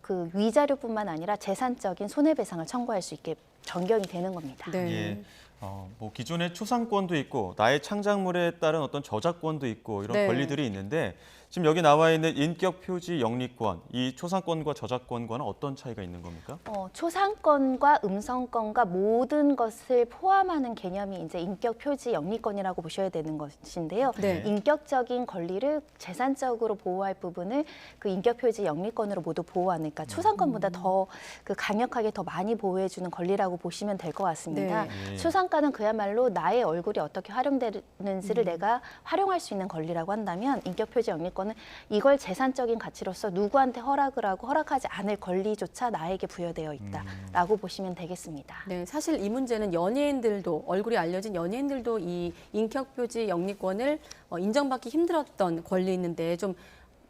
그 위자료뿐만 아니라 재산적인 손해배상을 청구할 수 있게 변경이 되는 겁니다. 예. 뭐 기존의 초상권도 있고 나의 창작물에 따른 어떤 저작권도 있고 이런 네. 권리들이 있는데 지금 여기 나와 있는 인격 표지 영리권, 이 초상권과 저작권과는 어떤 차이가 있는 겁니까? 초상권과 음성권과 모든 것을 포함하는 개념이 이제 인격 표지 영리권이라고 보셔야 되는 것인데요. 네. 인격적인 권리를 재산적으로 보호할 부분을 그 인격 표지 영리권으로 모두 보호하니까 초상권보다 더 그 강력하게 더 많이 보호해주는 권리라고 보시면 될 것 같습니다. 네. 초상권은 그야말로 나의 얼굴이 어떻게 활용되는지를 내가 활용할 수 있는 권리라고 한다면 인격 표지 영리권은 이걸 재산적인 가치로서 누구한테 허락을 하고 허락하지 않을 권리조차 나에게 부여되어 있다라고 보시면 되겠습니다. 네, 사실 이 문제는 연예인들도 얼굴이 알려진 연예인들도 이 인격 표지 영리권을 인정받기 힘들었던 권리 있는데 좀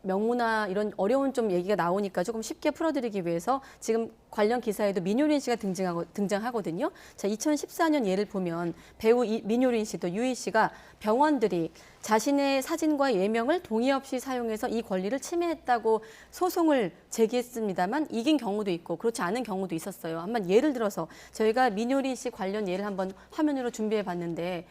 명문화 이런 어려운 좀 얘기가 나오니까 조금 쉽게 풀어드리기 위해서 지금 관련 기사에도 민효린 씨가 등장하거든요. 자, 2014년 예를 보면 배우 민효린 씨 또 유희 씨가 병원들이 자신의 사진과 예명을 동의 없이 사용해서 이 권리를 침해했다고 소송을 제기했습니다만 이긴 경우도 있고 그렇지 않은 경우도 있었어요. 한번 예를 들어서 저희가 민효린 씨 관련 예를 한번 화면으로 준비해 봤는데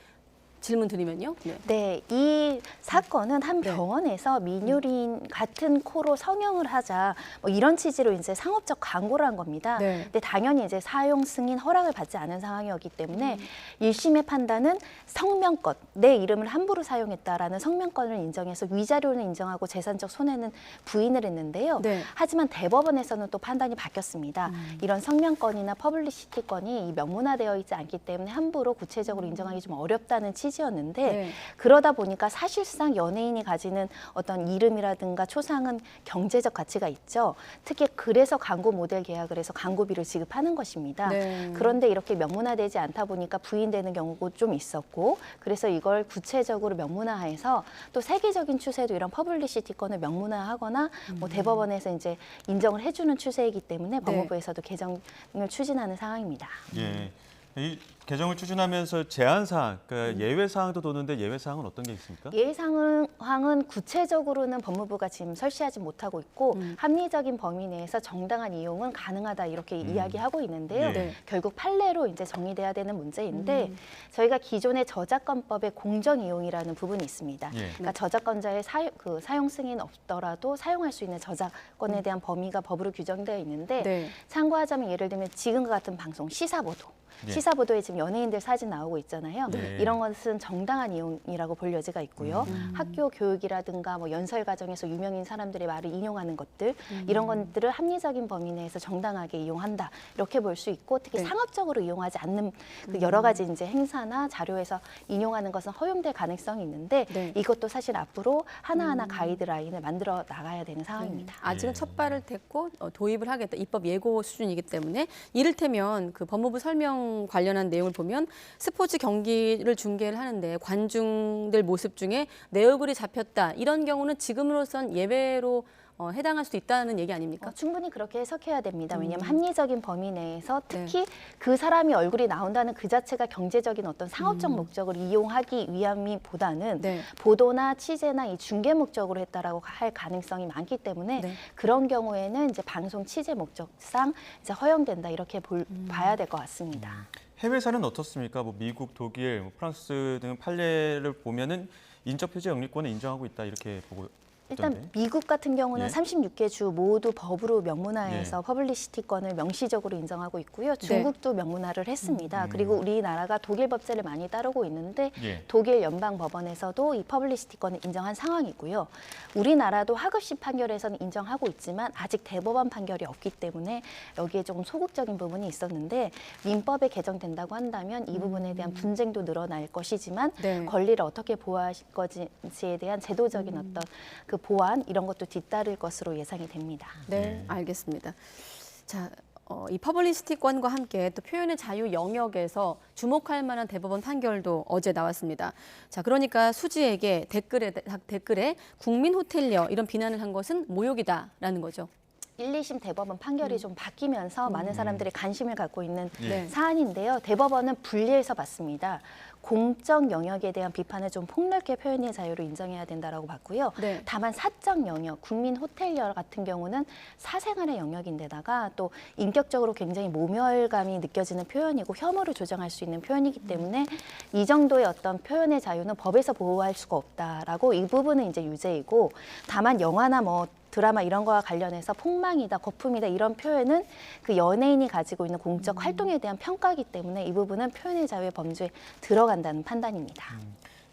질문 드리면요. 네, 이 사건은 한 병원에서 민효린 같은 코로 성형을 하자 뭐 이런 취지로 이제 상업적 광고를 한 겁니다. 근데 당연히 이제 사용 승인 허락을 받지 않은 상황이었기 때문에 1심의 판단은 성명권, 내 이름을 함부로 사용했다라는 성명권을 인정해서 위자료는 인정하고 재산적 손해는 부인을 했는데요. 하지만 대법원에서는 또 판단이 바뀌었습니다. 이런 성명권이나 퍼블리시티권이 이 명문화되어 있지 않기 때문에 함부로 구체적으로 인정하기 좀 어렵다는 취지였는데 그러다 보니까 사실상 연예인이 가지는 어떤 이름이라든가 초상은 경제적 가치가 있죠. 특히 그래서 광고 모델 계약을 해서 광고비를 지급하는 것입니다. 그런데 이렇게 명문화되지 않다 보니까 부인되는 경우도 좀 있었고 그래서 이걸 구체적으로 명문화해서 또 세계적인 추세도 이런 퍼블리시티권을 명문화하거나 뭐 대법원에서 이제 인정을 해주는 추세이기 때문에 법무부에서도 개정을 추진하는 상황입니다. 예. 이 개정을 추진하면서 제한 사항, 그러니까 예외 사항도 도는데 예외 사항은 어떤 게 있습니까? 예외 사항은 구체적으로는 법무부가 지금 설치하지 못하고 있고 합리적인 범위 내에서 정당한 이용은 가능하다 이렇게 이야기하고 있는데요. 결국 판례로 이제 정의돼야 되는 문제인데 저희가 기존의 저작권법의 공정 이용이라는 부분이 있습니다. 그러니까 저작권자의 사용 승인 없더라도 사용할 수 있는 저작권에 대한 범위가 법으로 규정되어 있는데 참고하자면 예를 들면 지금과 같은 방송 시사보도. 시사보도에 지금 연예인들 사진 나오고 있잖아요. 이런 것은 정당한 이용이라고 볼 여지가 있고요. 학교 교육이라든가 뭐 연설 과정에서 유명인 사람들의 말을 인용하는 것들 이런 것들을 합리적인 범위 내에서 정당하게 이용한다 이렇게 볼 수 있고 특히 상업적으로 이용하지 않는 그 여러 가지 이제 행사나 자료에서 인용하는 것은 허용될 가능성이 있는데 이것도 사실 앞으로 하나하나 가이드라인을 만들어 나가야 되는 상황입니다. 아직은 첫 발을 뗐고 도입을 하겠다. 입법 예고 수준이기 때문에 이를테면 그 법무부 설명 확장 관련한 내용을 보면 스포츠 경기를 중계를 하는데 관중들 모습 중에 내 얼굴이 잡혔다. 이런 경우는 지금으로선 예외로 해당할 수도 있다는 얘기 아닙니까? 충분히 그렇게 해석해야 됩니다. 왜냐하면 합리적인 범위 내에서 특히 그 사람이 얼굴이 나온다는 그 자체가 경제적인 어떤 상업적 목적을 이용하기 위함보다는 보도나 취재나 이 중계 목적으로 했다라고 할 가능성이 많기 때문에 그런 경우에는 이제 방송 취재 목적상 이제 허용된다 이렇게 봐야 될 것 같습니다. 해외사는 어떻습니까? 뭐 미국, 독일, 프랑스 등 판례를 보면은 인적 표제 영리권을 인정하고 있다 이렇게 보고. 일단 미국 같은 경우는 36개 주 모두 법으로 명문화해서 예. 퍼블리시티권을 명시적으로 인정하고 있고요. 중국도 명문화를 했습니다. 그리고 우리나라가 독일 법제를 많이 따르고 있는데 독일 연방법원에서도 이 퍼블리시티권을 인정한 상황이고요. 우리나라도 하급심 판결에서는 인정하고 있지만 아직 대법원 판결이 없기 때문에 여기에 조금 소극적인 부분이 있었는데 민법에 개정된다고 한다면 이 부분에 대한 분쟁도 늘어날 것이지만 권리를 어떻게 보호할 것인지에 대한 제도적인 어떤 그 보완 이런 것도 뒤따를 것으로 예상이 됩니다. 네, 알겠습니다. 자, 이 퍼블리시티권과 함께 또 표현의 자유 영역에서 주목할 만한 대법원 판결도 어제 나왔습니다. 자, 그러니까 수지에게 댓글에 국민 호텔리어 이런 비난을 한 것은 모욕이다라는 거죠. 1, 2심 대법원 판결이 좀 바뀌면서 많은 사람들이 관심을 갖고 있는 네. 사안인데요. 대법원은 분리해서 봤습니다. 공적 영역에 대한 비판을 좀 폭넓게 표현의 자유로 인정해야 된다라고 봤고요. 다만 사적 영역, 국민 호텔리어 같은 경우는 사생활의 영역인데다가 또 인격적으로 굉장히 모멸감이 느껴지는 표현이고 혐오를 조장할 수 있는 표현이기 때문에 이 정도의 어떤 표현의 자유는 법에서 보호할 수가 없다라고 이 부분은 이제 유죄이고 다만 영화나 뭐 드라마 이런 거와 관련해서 폭망이다, 거품이다 이런 표현은 그 연예인이 가지고 있는 공적 활동에 대한 평가이기 때문에 이 부분은 표현의 자유의 범주에 들어간다는 판단입니다.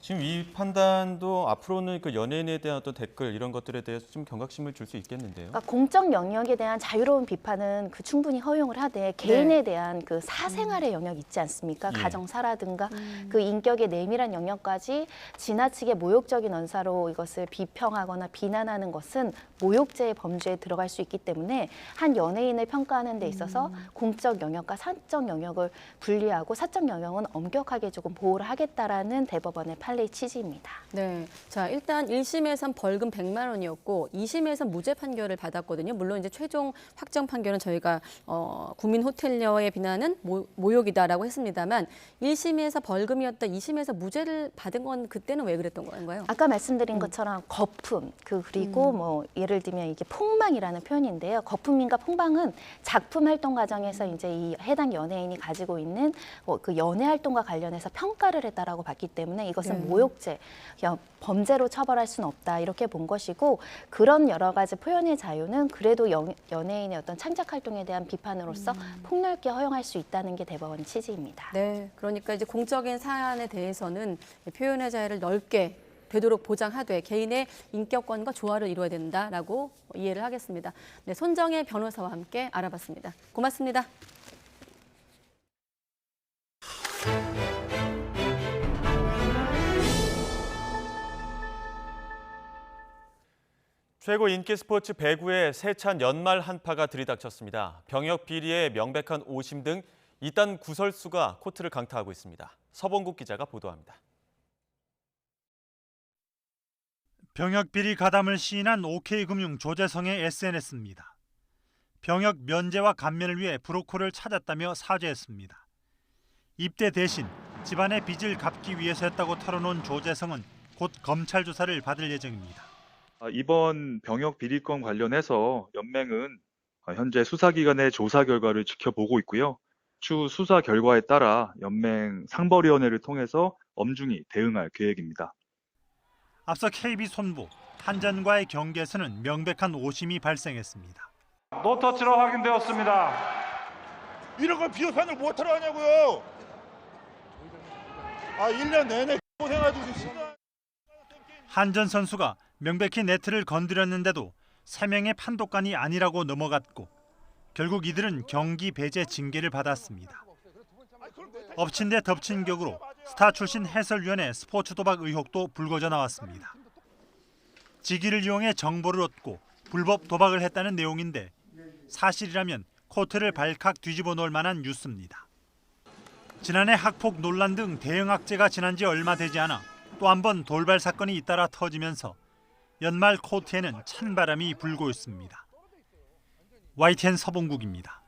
지금 이 판단도 앞으로는 그 연예인에 대한 어떤 댓글 이런 것들에 대해서 좀 경각심을 줄 수 있겠는데요. 그러니까 공적 영역에 대한 자유로운 비판은 그 충분히 허용을 하되 개인에 대한 그 사생활의 영역 있지 않습니까? 가정사라든가 그 인격의 내밀한 영역까지 지나치게 모욕적인 언사로 이것을 비평하거나 비난하는 것은 모욕죄의 범주에 들어갈 수 있기 때문에 한 연예인을 평가하는 데 있어서 공적 영역과 사적 영역을 분리하고 사적 영역은 엄격하게 조금 보호를 하겠다라는 대법원의 판례의 취지입니다. 네, 자 일단 1심에선 벌금 100만 원이었고 2심에선 무죄 판결을 받았거든요. 물론 이제 최종 확정 판결은 저희가 국민 호텔리어의 비난은 모욕이다라고 했습니다만 1심에서 벌금이었다 2심에서 무죄를 받은 건 그때는 왜 그랬던 건가요? 아까 말씀드린 것처럼 거품 그리고 뭐 예를 들면 이게 폭망이라는 표현인데요. 거품인가 폭망은 작품 활동 과정에서 이제 이 해당 연예인이 가지고 있는 그 연예 활동과 관련해서 평가를 했다라고 봤기 때문에 이것은 모욕죄, 범죄로 처벌할 수는 없다 이렇게 본 것이고 그런 여러 가지 표현의 자유는 그래도 연예인의 어떤 창작 활동에 대한 비판으로서 폭넓게 허용할 수 있다는 게 대법원 취지입니다. 네, 그러니까 이제 공적인 사안에 대해서는 표현의 자유를 넓게 되도록 보장하되 개인의 인격권과 조화를 이루어야 된다라고 이해를 하겠습니다. 네, 손정혜 변호사와 함께 알아봤습니다. 고맙습니다. 최고 인기 스포츠 배구의 세찬 연말 한파가 들이닥쳤습니다. 병역 비리에 명백한 오심 등 이단 구설수가 코트를 강타하고 있습니다. 서봉국 기자가 보도합니다. 병역 비리 가담을 시인한 OK금융 조재성의 SNS입니다. 병역 면제와 감면을 위해 브로커를 찾았다며 사죄했습니다. 입대 대신 집안의 빚을 갚기 위해서였다고 털어놓은 조재성은 곧 검찰 조사를 받을 예정입니다. 이번 병역 비리건 관련해서 연맹은 현재 수사기관의 조사 결과를 지켜보고 있고요. 추후 수사 결과에 따라 연맹 상벌위원회를 통해서 엄중히 대응할 계획입니다. 앞서 KB 손부, 한전과의 경기에서는 명백한 오심이 발생했습니다. 노터치로 확인되었습니다. 이런 걸 비호판을 못하러 하냐고요. 1년 내내 고생해가지고 시간. 한전 선수가 명백히 네트를 건드렸는데도 3명의 판독관이 아니라고 넘어갔고 결국 이들은 경기 배제 징계를 받았습니다. 엎친 데 덮친 격으로 스타 출신 해설위원의 스포츠 도박 의혹도 불거져 나왔습니다. 직위를 이용해 정보를 얻고 불법 도박을 했다는 내용인데 사실이라면 코트를 발칵 뒤집어 놓을 만한 뉴스입니다. 지난해 학폭 논란 등 대형 악재가 지난 지 얼마 되지 않아 또 한 번 돌발 사건이 잇따라 터지면서 연말 코트에는 찬바람이 불고 있습니다. YTN 서봉국입니다.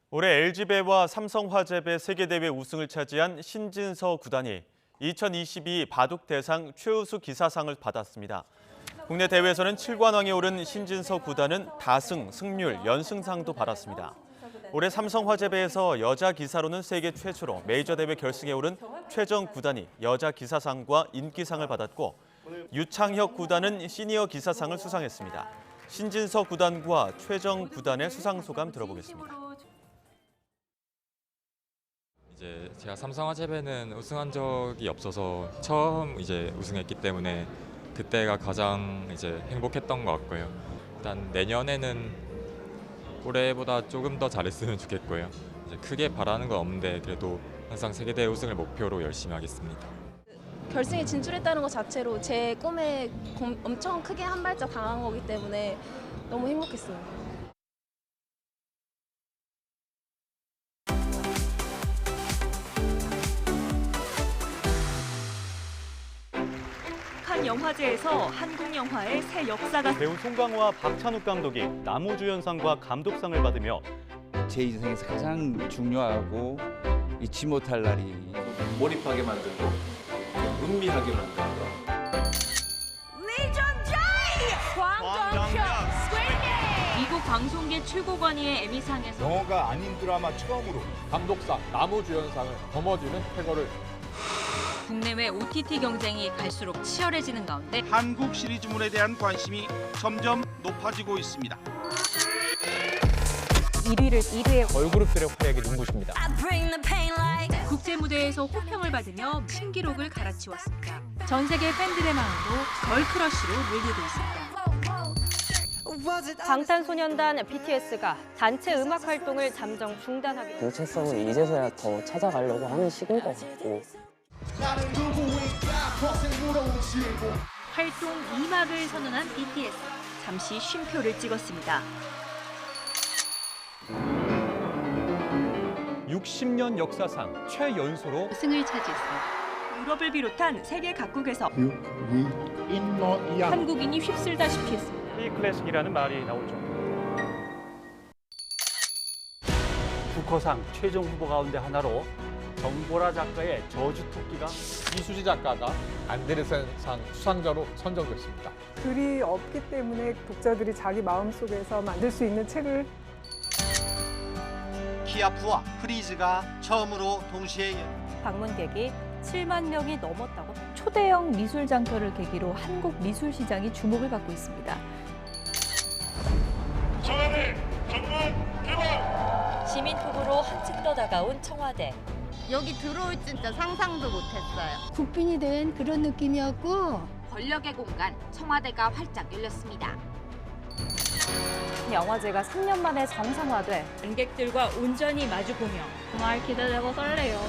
올해 LG배와 삼성화재배 세계대회 우승을 차지한 신진서 구단이 2022 바둑대상 최우수 기사상을 받았습니다. 국내 대회에서는 7관왕에 오른 신진서 구단은 다승, 승률, 연승상도 받았습니다. 올해 삼성화재배에서 여자 기사로는 세계 최초로 메이저 대회 결승에 오른 최정 구단이 여자 기사상과 인기상을 받았고 유창혁 구단은 시니어 기사상을 수상했습니다. 신진서 구단과 최정 구단의 수상 소감 들어보겠습니다. 이제 제가 삼성화재배는 우승한 적이 없어서 처음 이제 우승했기 때문에 그때가 가장 이제 행복했던 것 같고요. 일단 내년에는 올해보다 조금 더 잘했으면 좋겠고요. 이제 크게 바라는 건 없는데 그래도 항상 세계대회 우승을 목표로 열심히 하겠습니다. 결승에 진출했다는 것 자체로 제 꿈에 엄청 크게 한 발짝 다가간 거기 때문에 너무 행복했어요. 칸 영화제에서 한국 영화의 새 역사가 배우 송강호와 박찬욱 감독이 남우주연상과 감독상을 받으며 제 인생에서 가장 중요하고 잊지 못할 날이 몰입하게 만들고 음미하게 만들고 미국 방송계 최고권위의 에미상에서 영화가 아닌 드라마 처음으로 감독상 남우주연상을 거머쥐는 쾌거를 국내외 OTT 경쟁이 갈수록 치열해지는 가운데 한국 시리즈물에 대한 관심이 점점 높아지고 있습니다. 1위의 걸그룹들의 활약이 눈부십니다. 국제 무대에서 호평을 받으며 신기록을 갈아치웠습니다. 전 세계 팬들의 마음도 걸크러쉬로 물들고 있습니다. 방탄소년단 BTS가 단체 음악 활동을 잠정 중단하게. 정체성을 이제서야 더 찾아가려고 하는 시기인 것 같고. 활동 2막을 선언한 BTS. 잠시 쉼표를 찍었습니다. 60년 역사상 최연소로 승을 차지했습니다. 유럽을 비롯한 세계 각국에서 한국인이 휩쓸다시피 했습니다. B클래식이라는 말이 나올 정도. 부커상 최종 후보 가운데 하나로 정보라 작가의 저주토끼가 이수지 작가가 안데르센상 수상자로 선정됐습니다. 글이 없기 때문에 독자들이 자기 마음속에서 만들 수 있는 책을 키아프와 프리즈가 처음으로 동시에 방문객이 7만 명이 넘었다고. 초대형 미술 장터를 계기로 한국 미술 시장이 주목을 받고 있습니다. 청와대 정문 개방! 시민 톡으로 한층 더 다가온 청와대. 여기 들어올 진짜 상상도 못했어요. 국빈이 된 그런 느낌이었고 권력의 공간 청와대가 활짝 열렸습니다. 영화제가 3년 만에 정상화돼 관객들과 온전히 마주보며 정말 기대되고 설레요.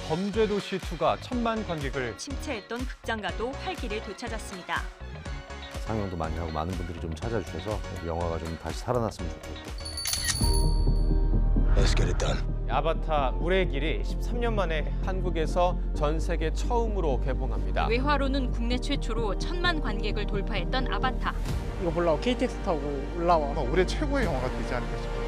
범죄도시 2가 1000만 관객을 침체했던 극장가도 활기를 되찾았습니다. 상영도 많이 하고 많은 분들이 좀 찾아주셔서 영화가 좀 다시 살아났으면 좋겠고. Let's get it done. 아바타 물의 길이 13년 만에 한국에서 전 세계 처음으로 개봉합니다. 외화로는 국내 최초로 1000만 관객을 돌파했던 아바타. 이거 보려고 KTX 타고 올라와. 올해 최고의 영화가 되지 않을까 싶어요.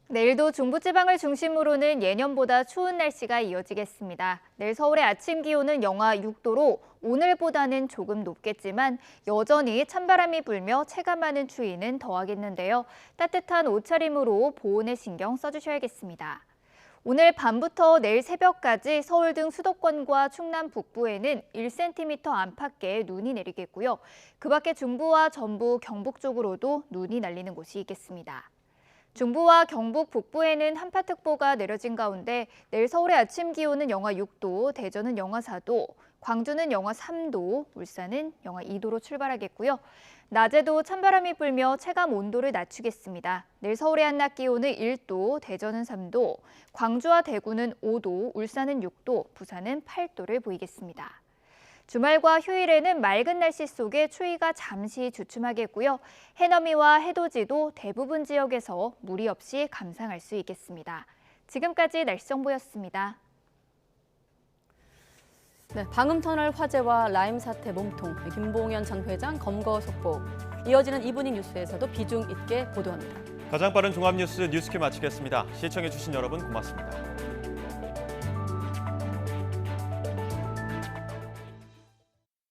내일도 중부지방을 중심으로는 예년보다 추운 날씨가 이어지겠습니다. 내일 서울의 아침 기온은 영하 6도로 오늘보다는 조금 높겠지만 여전히 찬바람이 불며 체감하는 추위는 더하겠는데요. 따뜻한 옷차림으로 보온에 신경 써주셔야겠습니다. 오늘 밤부터 내일 새벽까지 서울 등 수도권과 충남 북부에는 1cm 안팎의 눈이 내리겠고요. 그 밖에 중부와 전북, 경북 쪽으로도 눈이 날리는 곳이 있겠습니다. 중부와 경북 북부에는 한파특보가 내려진 가운데 내일 서울의 아침 기온은 영하 6도, 대전은 영하 4도, 광주는 영하 3도, 울산은 영하 2도로 출발하겠고요. 낮에도 찬바람이 불며 체감 온도를 낮추겠습니다. 내일 서울의 한낮 기온은 1도, 대전은 3도, 광주와 대구는 5도, 울산은 6도, 부산은 8도를 보이겠습니다. 주말과 휴일에는 맑은 날씨 속에 추위가 잠시 주춤하겠고요. 해넘이와 해돋이도 대부분 지역에서 무리 없이 감상할 수 있겠습니다. 지금까지 날씨 정보였습니다. 네, 방음터널 화재와 라임 사태 몸통, 김봉현 전 회장 검거 속보. 이어지는 이브닝 뉴스에서도 비중 있게 보도합니다. 가장 빠른 종합뉴스 뉴스큐 마치겠습니다. 시청해주신 여러분 고맙습니다.